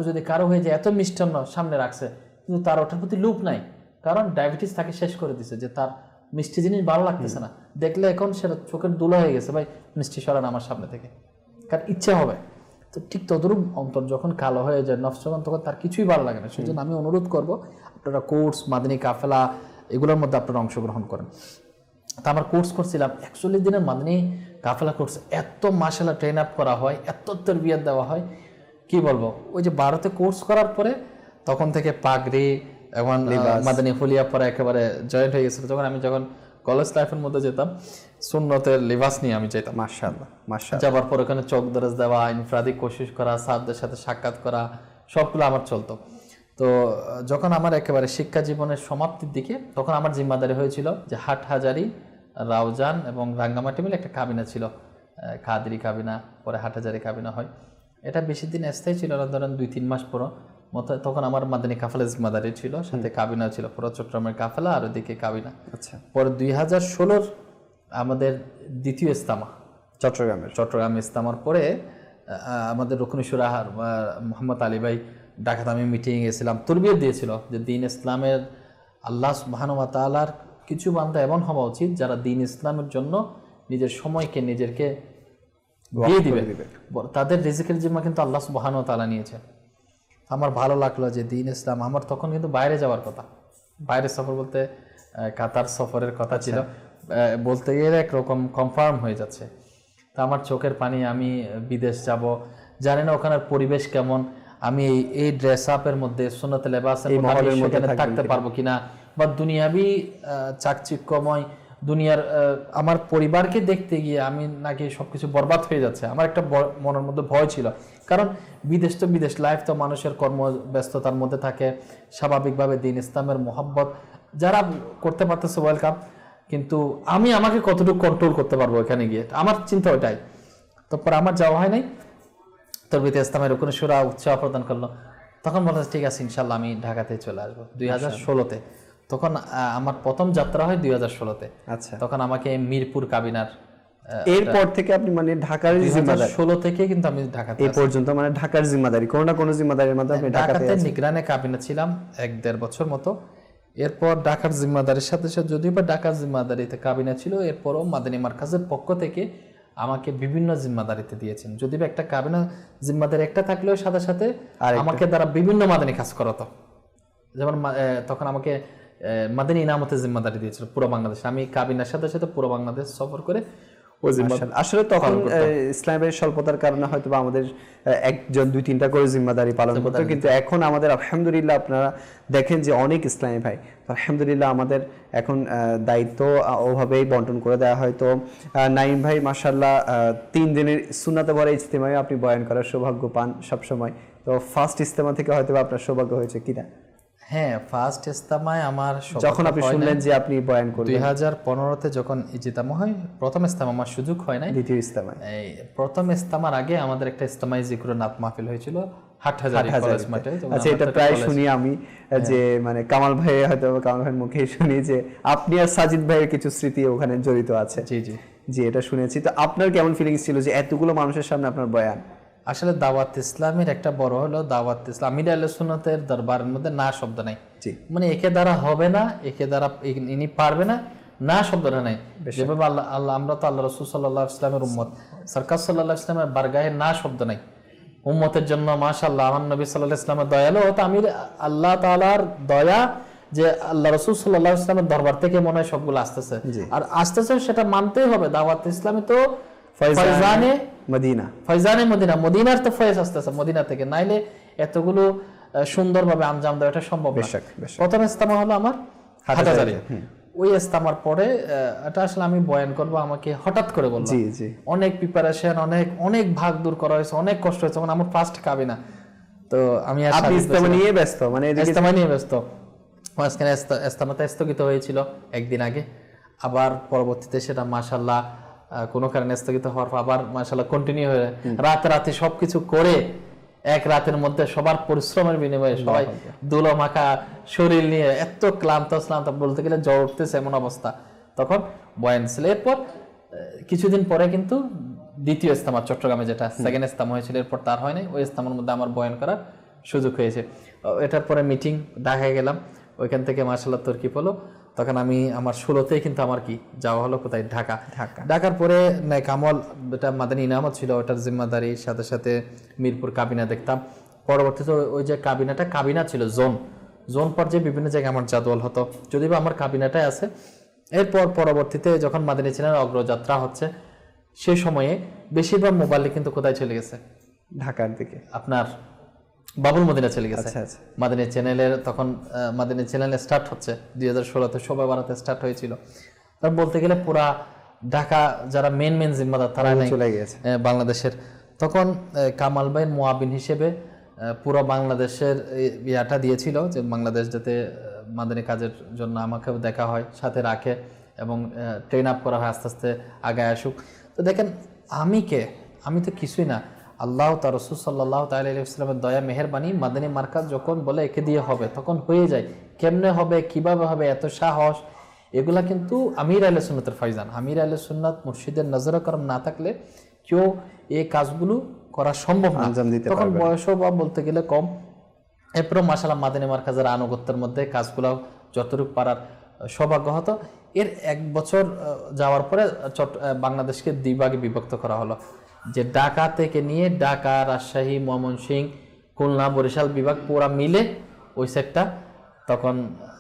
যদি কারো হয়ে যায়, এত মিষ্টান্ন সামনে রাখছে কিন্তু তার ওটার প্রতি লোভ নাই, কারণ ডায়াবেটিস তাকে শেষ করে দিছে, যে তার মিষ্টি জিনিস ভালো লাগতেছে না, দেখলে এখন সেটা চোখের দুলা হয়ে গেছে, ভাই মিষ্টি সরান আমার সামনে থেকে, কারণ ইচ্ছে হবে। তো ঠিক তদরূপ অন্তর যখন কালো হয়ে যায়, নফস যখন, তখন তার কিছুই ভালো লাগে না। সেজন্য আমি অনুরোধ করব আপনারা কোর্স, মাদানী কাফেলা এগুলোর মধ্যে আপনারা অংশগ্রহণ করেন। তা আমার কোর্স করছিলাম 41 দিনের মাদানী কাফেলা কোর্স, এত মাশাআল্লাহ ট্রেন আপ করা হয়, এত তারবিয়ত দেওয়া হয়, কি বলবো। ওই যে ভারতে কোর্স করার পরে তখন থেকে পাগড়ি এবং মাদানী হুলিয়া পরে একেবারে জয়েন্ট হয়ে গেছিল। যখন কলেজ লাইফের মধ্যে যেতাম, সুন্নতের লিবাস নিয়ে আমি যেতাম। মাশাআল্লাহ যাবার পর ওখানে চোখ দরজ দেওয়া, ইনফরাদি কোশিশ করা, সাহাবদের সাথে সাক্ষাৎ করা, সবগুলো আমার চলতো। তো যখন আমার একেবারে শিক্ষা জীবনের সমাপ্তির দিকে, তখন আমার জিম্মাদারি হয়েছিল যে হাটহাজারি, রাউজান এবং রাঙ্গামাটি মিলে একটা কাবিনা ছিল, কাদেরি কাবিনা, পরে হাটহাজারি কাবিনা হয়। এটা বেশি দিন স্থায়ী ছিল না, ধরেন 2-3 মাস পর মতো। তখন আমার মাদানী কাফেলা জিম্মাদারি ছিল, সাথে কাবিনা ছিল, পুরো চট্টগ্রামের কাফেলা আর ওদিকে কাবিনা। আচ্ছা, পরে 2016 আমাদের দ্বিতীয় ইস্তামা চট্টগ্রামে ইস্তামার পরে আমাদের রুকনুশুরা মোহাম্মদ আলী ভাই ঢাকাতে, আমি মিটিংয়ে গেছিলাম, তরবিয়ত দিয়েছিল যে দিন ইসলামের, আল্লাহ সুবহানাহু ওয়া তাআলার কিছু বান্দা এমন হওয়া উচিত যারা দিন ইসলামের জন্য নিজের সময়কে নিজেকে দিয়ে দিবে, তাদের রিজিকের জিম্মা কিন্তু আল্লাহ সুবহানাহু ওয়া তাআলা নিয়েছে। আমার ভালো লাগলো যে দিন ইসলাম, আমার তখন কিন্তু বাইরে যাওয়ার কথা, বাইরে সফর বলতে কাতার সফরের কথা ছিল, বলতে গেলে একরকম কনফার্ম হয়ে যাচ্ছে। তা আমার চোখের পানি, আমি বিদেশ যাব, জানি না ওখানের পরিবেশ কেমন, আমি এই ড্রেস আপের মধ্যে সুন্নতে লেবাসের মধ্যে আমি সেখানে থাকতে পারবো কিনা, বা দুনিয়াবি চাকচিক্যময় দুনিয়ার আমার পরিবারকে দেখতে গিয়ে আমি নাকি সবকিছু বরবাদ হয়ে যাচ্ছে। আমার একটা মনের মধ্যে ভয় ছিল, কারণ বিদেশ তো বিদেশ, লাইফ তো মানুষের কর্মব্যস্ততার মধ্যে থাকে, স্বাভাবিকভাবে দিন ইসলামের মোহাব্বত যারা করতে পারতেছে ওয়েলকাম, কিন্তু আমি আমাকে কতটুকু কন্ট্রোল করতে পারবো এখানে গিয়ে, আমার চিন্তা ওইটাই। তারপর আমার যাওয়া হয় নাই। তরবিতে ইসলামের রুকন শুরা উৎসাহ প্রদান করলো, তখন বললাম ঠিক আছে ইনশাল্লাহ আমি ঢাকাতে চলে আসবো 2016-তে। তখন আমার প্রথম যাত্রা হয় 2016-তে। আচ্ছা, তখন আমাকে মিরপুর কাবিনার, এরপর থেকে আপনি মানে ঢাকার জিম্মাদারি 2016 থেকে কিন্তু আমি ঢাকাতে এই পর্যন্ত মানে ঢাকার জিম্মাদারি কোনো না কোনো জিম্মাদারির মধ্যে আপনি ঢাকাতে নিগরানে কাবিনা ছিলাম 1-1.5 বছর মতো। এরপর ঢাকার জিম্মাদারির সাথে সাথে, যদিও বা ঢাকার জিম্মাদারিতে কাবিনা ছিল, এরপরও মাদানী মার্কাজের পক্ষ থেকে আমাকে বিভিন্ন জিম্মাদারিতে দিয়েছেন। যদিও একটা কাবিনা জিম্মাদারি একটা থাকলেও সাথে সাথে আমাকে দ্বারা বিভিন্ন মাদানী কাজ করাতো। যেমন তখন আমাকে মাদানী ইনামতের জিম্মাদারি দিয়েছিল পুরো বাংলাদেশ। আমি কাবিনার সাথে সাথে পুরো বাংলাদেশ সফর করে আসলে তখন ইসলামের স্বল্পতার কারণে হয়তো আমাদের একজন 2-3টা করে জিম্মাদারি পালন করতো, কিন্তু এখন আমাদের আলহামদুলিল্লাহ আপনারা দেখেন যে অনেক ইসলামী ভাই, আলহামদুলিল্লাহ আমাদের এখন দায়িত্ব ওভাবেই বন্টন করে দেওয়া হয়। তো নাইম ভাই মাশাআল্লাহ 3 দিনের সুন্নাতে ভরা ইজতেমায় আপনি বয়ান করার সৌভাগ্য পান সবসময়। তো ফার্স্ট ইজতেমা থেকে হয়তো আপনার সৌভাগ্য হয়েছে কিনা? হ্যাঁ, ফার্স্ট ইজতেমায় আমার যখন আপনি শুনলেন যে আপনি বয়ান করবেন 2015-তে যখন ইজতেমা হয়, প্রথম ইজতেমা আমার সুযোগ হয় নাই। দ্বিতীয় ইজতেমায়, এই প্রথম ইজতেমার আগে আমাদের একটা ইজতেমায় জিকরুন নাত মাহফিল হয়েছিল হাটহাজারী কলেজ মাঠে। আচ্ছা, এটা প্রায় শুনি আমি যে মানে কামাল ভাই, হয়তো কামাল ভাইয়ের মুখেই শুনি যে আপনি আর সাজিদ ভাইয়ের কিছু স্মৃতি ওখানে জড়িত আছে। জি জি জি, এটা শুনেছি। তো আপনার কেমন ফিলিংস ছিল যে এতগুলো মানুষের সামনে আপনার বয়ান? আসলে দাওয়াত ইসলামের একটা বড় হলো দাওয়াত ইসলাম, আমির আহলে সুন্নাতের দরবারের মধ্যে না শব্দ নাই। মানে একে দ্বারা হবে না, একে দ্বারা ইনি পারবে না, না শব্দটা নাই। যেভাবে আল্লাহ আমরা তো আল্লাহ রাসূল সাল্লাল্লাহু আলাইহি ওয়াসাল্লামের উম্মত, সরকার সাল্লাল্লাহু আলাইহি ওয়াসাল্লামের বারগাহে না শব্দ নাই। উম্মতের জন্য মাশাআল্লাহ আমার নবী সাল্লাল্লাহু আলাইহি ওয়াসাল্লামের দয়ালু হতো, আমির আল্লাহ তাআলার দয়া যে আল্লাহ রাসূল সাল্লাল্লাহু আলাইহি ওয়াসাল্লামের দরবার থেকে মনে হয় সবগুলো আসতেছে, আর আসতেছে সেটা মানতেই হবে। দাওয়াত ইসলামে তো ফয়জানে মদিনা, ফয়জানে মদিনা, মদিনার তো ফয়েজ আসতেছে মদিনা থেকে, নাইলে এতগুলো সুন্দরভাবে আঞ্জাম দেওয়া এটা সম্ভব না। প্রথম ইজতেমা হলো আমার হাটহাজারী। ওই ইজতেমার পরে এটা আসলে আমি বয়ান করব, আমাকে হঠাৎ করে বলল, অনেক প্রিপারেশন, অনেক ভাগ দূর করা হয়েছে, অনেক কষ্ট হয়েছে, মানে আমার ফার্স্ট কাবিনা। তো আমি ইজতেমা নিয়ে ব্যস্ত, মানে ইজতেমা নিয়ে ব্যস্ত। মাঝখানে ইজতেমাটা স্থগিত হয়েছিল একদিন আগে, আবার পরবর্তীতে সেটা মাশাআল্লাহ কোনো কারণে স্থগিত হওয়ার পর আবার মাশাআল্লাহ কন্টিনিউ হয়ে রাতে সবকিছু করে এক রাতের মধ্যে সবার পরিশ্রমের বিনিময়ে সবাই ধুলো মাখা শরীর নিয়ে এত ক্লান্ত বলতে গেলে জ্বর উঠতেছে এমন অবস্থা, তখন বয়ান ছিল। এরপর কিছুদিন পরে কিন্তু দ্বিতীয় ইজতেমা চট্টগ্রামে যেটা সেকেন্ড ইজতেমা হয়েছিল, এরপর তার হয় নাই। ওই ইজতেমার মধ্যে আমার বয়ান করার সুযোগ হয়েছে। এটার পরে মিটিং ঢাকায় গেলাম, ওইখান থেকে মাশাআল্লাহ তরকিব হলো। তখন আমি আমার 16তেই কিন্তু আমার কি যাওয়া হলো কোথায়, ঢাকার পরে কামল এটা মাদানী ইনামত ছিল, ওটার জিম্মাদারি সাথে সাথে মিরপুর কাবিনা দেখতাম। পরবর্তীতে ওই যে কাবিনা ছিল জোন পর্যায়ে বিভিন্ন জায়গায় আমার জাদওয়াল হতো, যদিও আমার কাবিনাটাই আছে। এরপর পরবর্তীতে যখন মাদানী চ্যানেলের অগ্রযাত্রা হচ্ছে, সে সময়ে বেশিরভাগ মোবাইল কিন্তু কোথায় চলে গেছে, ঢাকার দিকে, আপনার বাবুল মদিনা চলে গেছে। মাদানী চ্যানেলের তখন মাদানী চ্যানেল স্টার্ট হচ্ছে 2016-তে, সবাই বানাতে স্টার্ট হয়েছিল। তার বলতে গেলে পুরা ঢাকা যারা মেন জিম্মাদার তারা চলে গেছে বাংলাদেশের। তখন কামাল ভাইয়ের মুআবিন হিসেবে পুরো বাংলাদেশের ইয়াটা দিয়েছিল যে বাংলাদেশ যাতে মাদানী কাজের জন্য আমাকে দেখা হয়, সাথে রাখে এবং ট্রেন আপ করা হয়, আস্তে আস্তে আগায় আসুক। তো দেখেন আমি তো কিছুই না, আল্লাহ তার রাসূল সাল্লাল্লাহু তাআলা আলাইহি ওয়াসাল্লামের দয়া মেহেরবানি। মাদানী মার্কাজ যখন বলে একে দিয়ে হবে তখন হয়ে যায়। কেমনে হবে, কিভাবে হবে, এত সাহস, এগুলা কিন্তু আমির আহলে সুন্নাতের ফয়জান। আমির আহলে সুন্নাত মুর্শিদের নজরে করম না থাকলে কেউ এই কাজগুলো করা সম্ভব না। তখন বয়সও বা বলতে গেলে কম। এরপরও মাশাআল্লাহ মাদানী মার্কাজের আনুগত্যের মধ্যে কাজগুলো যতটুকু পারার সৌভাগ্য হতো। এর 1 বছর যাওয়ার পরে বাংলাদেশকে 2 ভাগে বিভক্ত করা হলো, যে ঢাকা থেকে নিয়ে ঢাকা, রাজশাহী, ময়মনসিংহ, খুলনা, বরিশাল বিভাগ পুরা মিলে ওই সেটটা তখন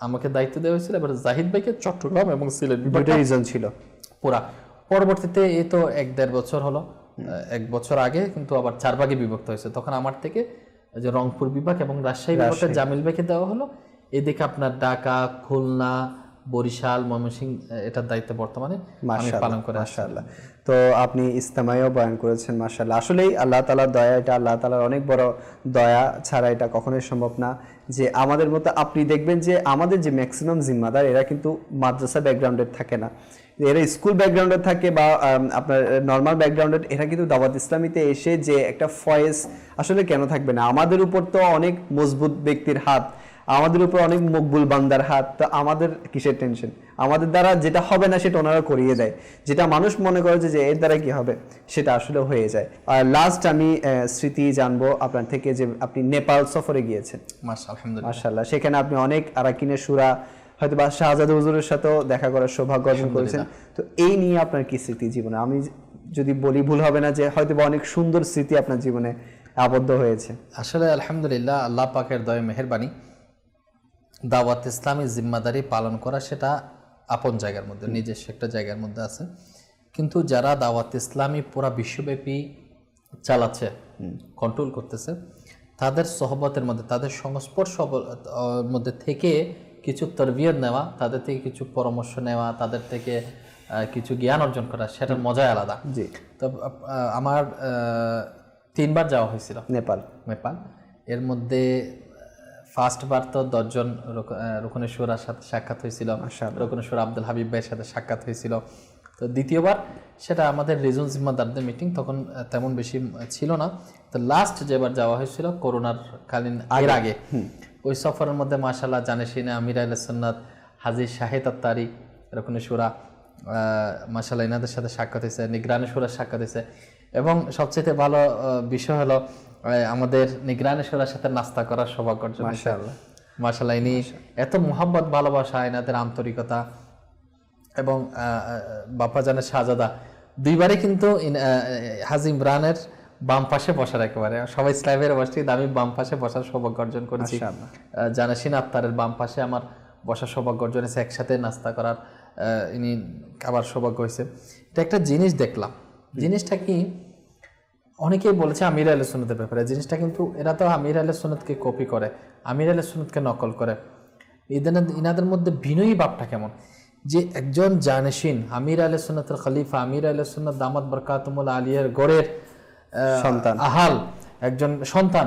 আমাকে দায়িত্ব দেওয়া হয়েছিল। এবার জাহিদ ভাইকে চট্টগ্রাম এবং সিলেট দুটো রিজন ছিল পুরা পরবর্তীতে এই তো 1-1.5 বছর হলো, 1 বছর আগে কিন্তু আবার 4 ভাগে বিভক্ত হয়েছে। তখন আমার থেকে ওই যে রংপুর বিভাগ এবং রাজশাহী বিভাগটা জামিল ভাইকে দেওয়া হলো। এদিকে আপনার ঢাকা, খুলনা, বরিশাল, ময়মনসিংহ এটার দায়িত্ব বর্তমানে আমি পালন করে আসছি। মাশাআল্লাহ। তো আপনি ইস্তেমায়ও বয়ান করেছেন, মাশাআল্লাহ। আসলেই আল্লাহ তাআলার দয়া, এটা আল্লাহ তাআলার অনেক বড় দয়া, ছাড়া এটা কখনোই সম্ভব না। যে আমাদের মতো আপনি দেখবেন যে আমাদের যে ম্যাক্সিমাম জিম্মাদার এরা কিন্তু মাদ্রাসা ব্যাকগ্রাউন্ডের থাকে না, এরা স্কুল ব্যাকগ্রাউন্ডে থাকে বা আপনার নর্মাল ব্যাকগ্রাউন্ডে। এরা কিন্তু দাওয়াত ইসলামীতে এসে যে একটা ফয়েজ আসলে কেন থাকবে না? আমাদের উপর তো অনেক মজবুত ব্যক্তির হাত, আমাদের উপর অনেক মকবুল বান্দার হাত, তো আমাদের কিসের টেনশন? আমাদের দ্বারা যেটা হবে না সেটা ওনারা করিয়ে দেয়, যেটা মানুষ মনে করে যে এর দ্বারা কি হবে সেটা আসলে হয়ে যায়। আর লাস্ট আমি স্মৃতি জানবো আপনার থেকে, যে আপনি নেপাল সফরে গিয়েছেন। আলহামদুলিল্লাহ, মাশাআল্লাহ। সেখানে আপনি অনেক আরাকিনের সূরা হয়তো বা শাহজাদা হুজুরের সাথেও দেখা করার সৌভাগ্য অর্জন করেছেন। তো এই নিয়ে আপনার কি স্মৃতি জীবনে? আমি যদি বলি ভুল হবে না যে হয়তো বা অনেক সুন্দর স্মৃতি আপনার জীবনে আবদ্ধ হয়েছে। আসলে আলহামদুলিল্লাহ, আল্লাহ পাকের দয়া মেহেরবানি, দাওয়াত ইসলামী জিম্মাদারি পালন করা সেটা আপন জায়গার মধ্যে, নিজস্ব একটা জায়গার মধ্যে আছে। কিন্তু যারা দাওয়াত ইসলামী পুরা বিশ্বব্যাপী চালাচ্ছে, কন্ট্রোল করতেছে, তাদের সহবতের মধ্যে, তাদের সংস্পর্শ মধ্যে থেকে কিছু তরবিয়ত নেওয়া, তাদের থেকে কিছু পরামর্শ নেওয়া, তাদের থেকে কিছু জ্ঞান অর্জন করা, সেটার মজাই আলাদা। জি। তো আমার 3 বার যাওয়া হয়েছিল নেপাল। এর মধ্যে ফার্স্ট বার তো 10 জন রুকনের শুরার সাথে সাক্ষাৎ হয়েছিল, রুকনের শুরা আব্দুল হাবিব ভাইয়ের সাথে সাক্ষাৎ হয়েছিল। তো দ্বিতীয়বার সেটা আমাদের রিজন জিম্মাদারদের মিটিং, তখন তেমন বেশি ছিল না। তো লাস্ট যেবার যাওয়া হয়েছিল করোনার কালীন আগে, ওই সফরের মধ্যে মাশাআল্লাহ জানেশিনে আমির আহলে সুন্নাত হাজী শাহেদ আত্তারি রুকনের শুরা, মাশাআল্লাহ এনাদের সাথে সাক্ষাৎ হয়েছে, নিগরানি শুরার সাক্ষাৎ হয়েছে। এবং সবচেয়ে ভালো বিষয় হলো আমাদের নিগরানি শুরার সাথে নাস্তা করার সৌভাগ্য অর্জন। মাশাআল্লাহ, ইনি এত মোহাব্বত, ভালোবাসা, এনাদের আন্তরিকতা, এবং বাপ্পা জানের শাহজাদা 2 বারে কিন্তু হাজি ইমরানের বাম পাশে বসার, একেবারে সবাই স্লাইভের বসে, আমি বাম পাশে বসার সৌভাগ্য অর্জন করেছি। জানাসিন আত্তারের বাম পাশে আমার বসার সৌভাগ্য অর্জন হয়েছে, একসাথে নাস্তা করার ইনি খাবার সৌভাগ্য হয়েছে। এটা একটা জিনিস দেখলাম, জিনিসটা কি অনেকেই বলেছে আমির আহলে সুন্নাতের ব্যাপারে, জিনিসটা কিন্তু এরা তো আমির আহলে সুন্নাতকে কপি করে, আমির আহলে সুন্নাতকে নকল করে। ইনাদের মধ্যে বিনয়ী ভাবটা কেমন, যে একজন জানেশিন আমির আহলে সুন্নাতের খলিফা, আমির আহলে সুন্নাত দামাত বরকাতুমুল আলিয়ার গড়ের সন্তান, আহাল একজন সন্তান,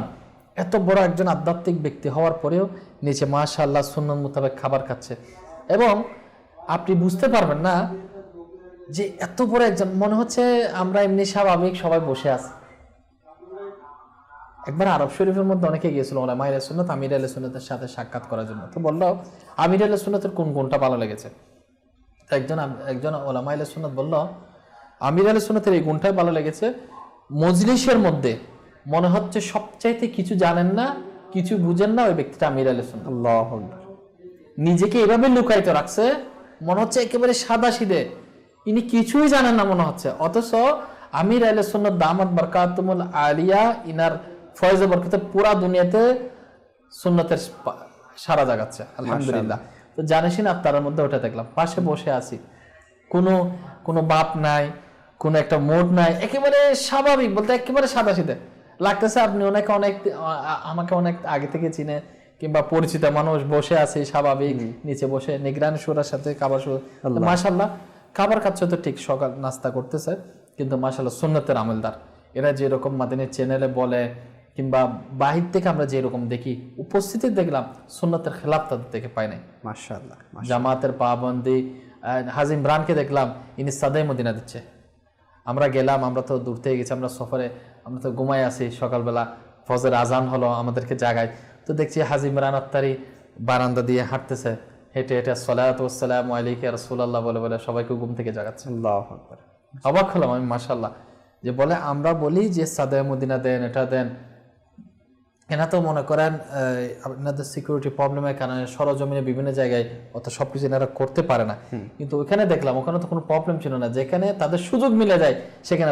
এত বড় একজন আধ্যাত্মিক ব্যক্তি হওয়ার পরেও নিচে মাশাআল্লাহ সুন্নাত মোতাবেক খাবার খাচ্ছে। এবং আপনি বুঝতে পারবেন না যে এত বড় একজন, মনে হচ্ছে আমরা এমনি স্বাভাবিক সবাই বসে আছি। একবার আরব শরীফের মধ্যে অনেকে গিয়েছিল ওলামা আহলে সুন্নাত আমির আহলে সুন্নাতের সাথে সাক্ষাৎ করার জন্য। তো বলল আমির আহলে সুন্নাতের কোন কোনটা ভালো লেগেছে? একজন ওলামা আহলে সুন্নাত বলল আমির আহলে সুন্নাতের এই গুণটাই ভালো লেগেছে, মজলিসের মধ্যে মনে হচ্ছে সবচাইতে কিছু জানেন না, কিছু বুঝেন না ওই ব্যক্তিটা আমির আহলে সুন্নাত। আল্লাহু আকবার। নিজেকে এভাবে লুকায়িত রাখছে, মনে হচ্ছে একেবারে সাদা সিধে, ইনি কিছুই জানেন না মনে হচ্ছে, অথচ আমির আহলে সুন্নাত দামাত বরকাতুমুল আলিয়া ইনার ফয়েজ বরকতে পুরা দুনিয়াতে সুন্নতের সারা জাগাচ্ছে। আলহামদুলিল্লাহ। তো জানেশিন আপনার মধ্যে ওটা দেখলাম, পাশে বসে আছি, কোনো বাপ নাই, কোনো একটা মোড নাই, একেবারে স্বাভাবিক বলতে একেবারে সাদা সিধে লাগতেছে। আপনি আমাকে অনেক আগে থেকে চিনে কিংবা পরিচিত মানুষ, বসে আছে স্বাভাবিক, নিচে বসে নিগরানি শুরার সাথে খাবার শুরু, মাশাআল্লাহ খাবার খাচ্ছে তো ঠিক, সকাল নাস্তা করতেছে, কিন্তু মাশাআল্লাহ সুন্নতের আমলদার। এরা যেরকম মাদিনের চ্যানেলে বলে কিংবা বাহির থেকে আমরা যেরকম দেখি, উপস্থিতি দেখলাম সুন্নতের খেলাফ তাদের থেকে পাই নাই। মাশাআল্লাহ। জামাতের পাবন্দি, হাজি ইমরানকে দেখলাম ইনি সাদাই মদিনা দিচ্ছে। আমরা গেলাম, আমরা তো দূর থেকে গেছি, আমরা সফরে, আমরা তো ঘুমাই আছি, সকালবেলা ফজর আজান হলো আমাদেরকে জাগায়, তো দেখছি হাজি ইমরান আত্তারি বারান্দা দিয়ে হাঁটতেছে, হেঁটে হেঁটে সলাতু ওয়াসসালামু আলাইকা ইয়া রাসূলুল্লাহ বলে বলে সবাইকে ঘুম থেকে জাগাচ্ছে। আল্লাহু আকবার। অবাক হলাম আমি, মাশাআল্লাহ। যে বলে আমরা বলি যে সাদাই মদিনা দেন, এটা দেন, এনা তো মনে করেন আপনাদের সিকিউরিটি প্রবলেমের কারণে সরজমিনে বিভিন্ন জায়গায় অত সবকিছু এনারা করতে পারে না, কিন্তু ওখানে দেখলাম ওখানে তো কোনো প্রবলেম ছিল না, যেখানে তাদের সুযোগ মিলে যায় সেখানে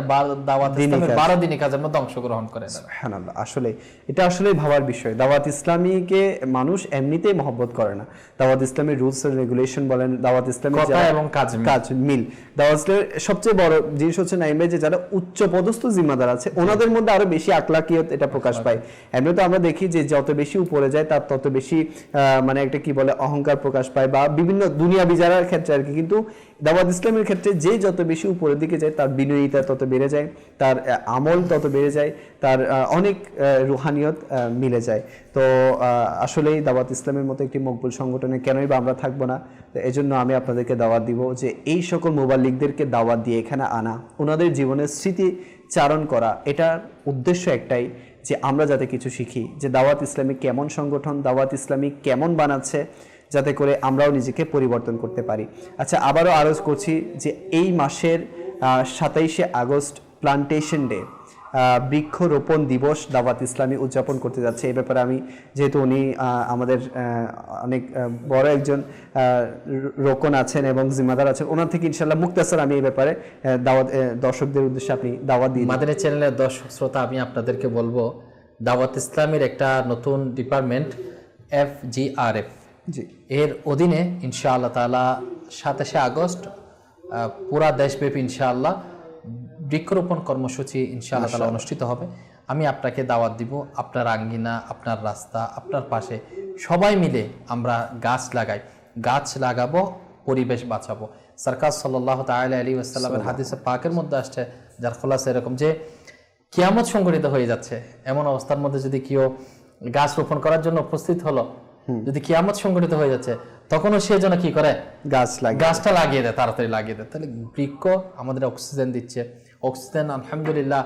দাওয়াত ইসলামের 12 দিনই কাজের মধ্যে অংশগ্রহণ করে। সুবহানাল্লাহ, আসলে এটা আসলে ভাবার বিষয়। দাওয়াত ইসলামীকে মানুষ এমনিতেই মহব্বত করে না। দাওয়াত ইসলামের রুলস এন্ড রেগুলেশন বলেন, দাওয়াত ইসলামের কথা এবং কাজ মিল। দাওয়াত ইসলামের সবচেয়ে বড় জিনিস হচ্ছে নাইম ভাই, যে যারা উচ্চ পদস্থ জিম্মাদার আছে ওনাদের মধ্যে আরো বেশি আখলাকিয়ত এটা প্রকাশ পায়। এমনি তো আমরা দেখি যে যত বেশি উপরে যায় তার তত বেশি মানে একটা কি বলে অহংকার প্রকাশ পায়, বা বিভিন্ন দুনিয়া বিচারার ক্ষেত্রে আর কি। কিন্তু দাওয়াত ইসলামের ক্ষেত্রে যে যত বেশি উপরের দিকে যায় তার বিনয়িতা তত বেড়ে যায়, তার আমল তত বেড়ে যায়, তার অনেক রুহানিয়ত মিলে যায়। তো আসলেই দাওয়াত ইসলামের মতো একটি মকবুল সংগঠনে কেনই বা আমরা থাকবো না। তো এজন্য আমি আপনাদেরকে দাওয়াত দিব যে এই সকল মুবাল্লিগদেরকে দাওয়াত দিয়ে এখানে আনা, ওনাদের জীবনের স্মৃতি চারণ করা, এটার উদ্দেশ্য একটাই যে আমরা যাতে কিছু শিখি, যে দাওয়াত ইসলামী কেমন সংগঠন, দাওয়াত ইসলামী কেমন বানাচ্ছে, যাতে করে আমরাও নিজেকে পরিবর্তন করতে পারি। আচ্ছা, আবারও আরজ করছি যে এই মাসের 27শে আগস্ট প্লান্টেশন ডে, বৃক্ষরোপণ দিবস দাওয়াত ইসলামী উদযাপন করতে যাচ্ছে। এই ব্যাপারে আমি, যেহেতু উনি আমাদের অনেক বড় একজন রোকন আছেন এবং জিম্মাদার আছেন, ওনার থেকে ইনশাল্লাহ মুক্তাসার আমি এই ব্যাপারে দাওয়াত দর্শকদের উদ্দেশ্যে আপনি দাওয়াত দিন। মাদানী চ্যানেলের দর্শক শ্রোতা, আমি আপনাদেরকে বলবো দাওয়াত ইসলামের একটা নতুন ডিপার্টমেন্ট FGRF, জি, এর অধীনে ইনশাআল্লাহ তাআলা 27শে আগস্ট পুরা দেশব্যাপী ইনশাআল্লাহ বৃক্ষরোপণ কর্মসূচি ইনশাআল্লাহ তাআলা অনুষ্ঠিত হবে। আমি আপনাকে দাওয়াত দিব, আপনার আঙ্গিনা, আপনার রাস্তা, আপনার পাশে সবাই মিলে আমরা গাছ লাগাই, গাছ লাগাবো, পরিবেশ বাঁচাবো। সরকার সাল্লাল্লাহু তাআলা আলাইহি ওয়াসাল্লামের হাদিসে পাকের মধ্যে আসছে, যার খোলাসা এরকম যে কিয়ামত সংঘটিত হয়ে যাচ্ছে, এমন অবস্থার মধ্যে যদি কেউ গাছ রোপণ করার জন্য উপস্থিত হলো, যদি কিয়ামত সংঘটিত হয়ে যাচ্ছে, তখনও সে যেন কি করে, গাছটা লাগিয়ে দেয়, তাড়াতাড়ি লাগিয়ে দেয়। তাহলে বৃক্ষ আমাদের অক্সিজেন দিচ্ছে, অক্সিজেন আলহামদুলিল্লাহ,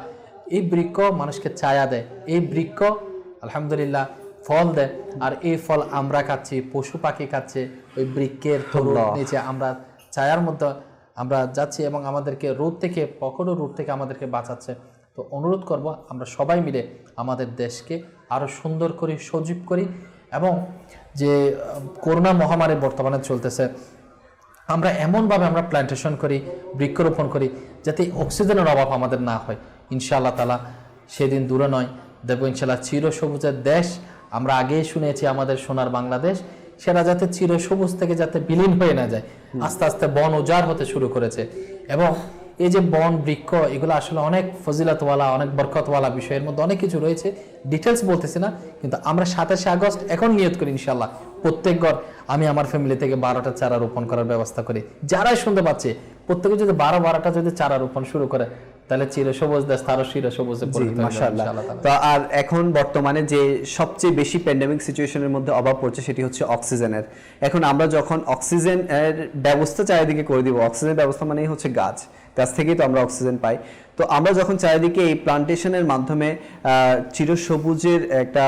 এই বৃক্ষ মানুষকে ছায়া দেয়, এই বৃক্ষ আলহামদুলিল্লাহ ফল দেয়, আর এই ফল আমরা খাচ্ছি, পশু পাখি খাচ্ছে, ওই বৃক্ষের তরুণ নিচে আমরা ছায়ার মধ্যে আমরা যাচ্ছি, এবং আমাদেরকে রোদ থেকে, প্রখর রোদ থেকে আমাদেরকে বাঁচাচ্ছে। তো অনুরোধ করব আমরা সবাই মিলে আমাদের দেশকে আরো সুন্দর করি, সজীব করি, এবং যে করোনা মহামারী বর্তমানে চলতেছে, আমরা এমনভাবে আমরা প্ল্যান্টেশন করি, বৃক্ষরোপণ করি, যাতে অক্সিজেনের অভাব আমাদের না হয়। ইনশাআল্লাহ তাআলা সেদিন দূরে নয়, দেখবো ইনশাআল্লাহ চিরসবুজের দেশ। আমরা আগেই শুনেছি আমাদের সোনার বাংলাদেশ, সেটা যাতে চিরসবুজ থেকে যাতে বিলীন হয়ে না যায়। আস্তে আস্তে বন উজাড় হতে শুরু করেছে, এবং এই যে বন বৃক্ষ, এগুলো আসলে অনেক ফজিলতওয়ালা, অনেক বরকতওয়ালা বিষয়ের মধ্যে অনেক কিছু রয়েছে, ডিটেলস বলতেছি না। কিন্তু আমরা 27শে আগস্ট এখন নিয়ত করি ইনশাআল্লাহ প্রত্যেক ঘর, আমি আমার ফ্যামিলি থেকে 12টা চারা রোপণ করার ব্যবস্থা করি। যারাই শুনতে পাচ্ছে, প্রত্যেকে যদি 12টা যদি চারা রোপণ শুরু করে, তাহলে চিরসবুজ দেশ তারও চিরসবুজে পরিণত হবে ইনশাআল্লাহ। তো আর এখন বর্তমানে যে সবচেয়ে বেশি প্যান্ডেমিক সিচুয়েশনের মধ্যে অভাব পড়ছে, সেটি হচ্ছে অক্সিজেনের। এখন আমরা যখন অক্সিজেনের ব্যবস্থা চারিদিকে করে দিব, অক্সিজেন ব্যবস্থা মানেই হচ্ছে গাছ থেকেই তো আমরা অক্সিজেন পাই। তো আমরা যখন চারিদিকে এই প্লান্টেশনের মাধ্যমে চিরসবুজের একটা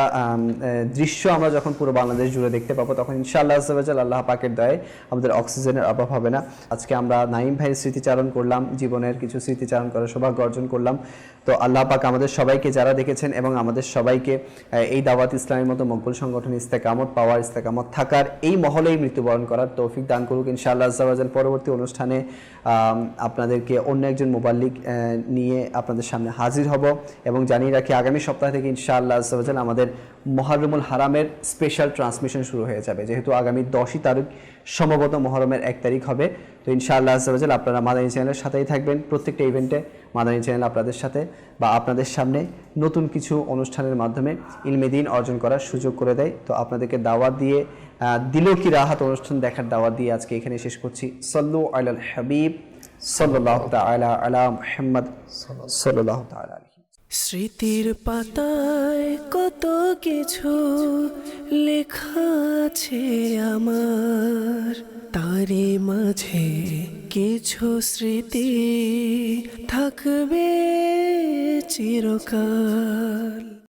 দৃশ্য আমরা যখন পুরো বাংলাদেশ জুড়ে দেখতে পাবো, তখন ইনশাআল্লাহ আল্লাহ পাকের দয়ায় আমাদের অক্সিজেনের অভাব হবে না। আজকে আমরা নাইম ভাইয়ের স্মৃতিচারণ করলাম, জীবনের কিছু স্মৃতিচারণ করার সৌভাগ্য অর্জন করলাম। তো আল্লাহ পাক আমাদের সবাইকে, যারা দেখেছেন এবং আমাদের সবাইকে এই দাওয়াত ইসলামের মতো মকবুল সংগঠন ইস্তেকামত পাওয়ার, ইস্তেকামত থাকার, এই মহলেই মৃত্যুবরণ করার তৌফিক দান করুক ইনশাআল্লাহ। পরবর্তী অনুষ্ঠানে আপনাদেরকে অন্য একজন মুবাল্লিগ নিয়ে আপনাদের সামনে হাজির হব, এবং জানিয়ে রাখি আগামী সপ্তাহ থেকে ইনশাআল্লাহ আমাদের মুহররমুল হারামের স্পেশাল ট্রান্সমিশন শুরু হয়ে যাবে। যেহেতু আগামী 10ই তারিখ সম্ভবত মুহররমের 1 তারিখ হবে, তো ইনশাআল্লাহ আপনারা মাদানী চ্যানেলের সাথেই থাকবেন। প্রত্যেকটা ইভেন্টে মাদানী চ্যানেল আপনাদের সাথে বা আপনাদের সামনে নতুন কিছু অনুষ্ঠানের মাধ্যমে ইলমে দ্বীন অর্জন করার সুযোগ করে দেয়। তো আপনাদেরকে দাওয়াত দিয়ে, দিল কি রাহাত অনুষ্ঠান দেখার দাওয়াত দিয়ে আজকে এখানে শেষ করছি। সাল্লু আলাল হাবিব সাল্লাল্লাহু তাআলা আলা মুহাম্মদ সাল্লাল্লাহু তাআলা আলাইহি। স্মৃতির পাতায় কত কিছু লেখা আছে আমার, তারই মাঝে কিছু স্মৃতি থাকবে চিরকাল।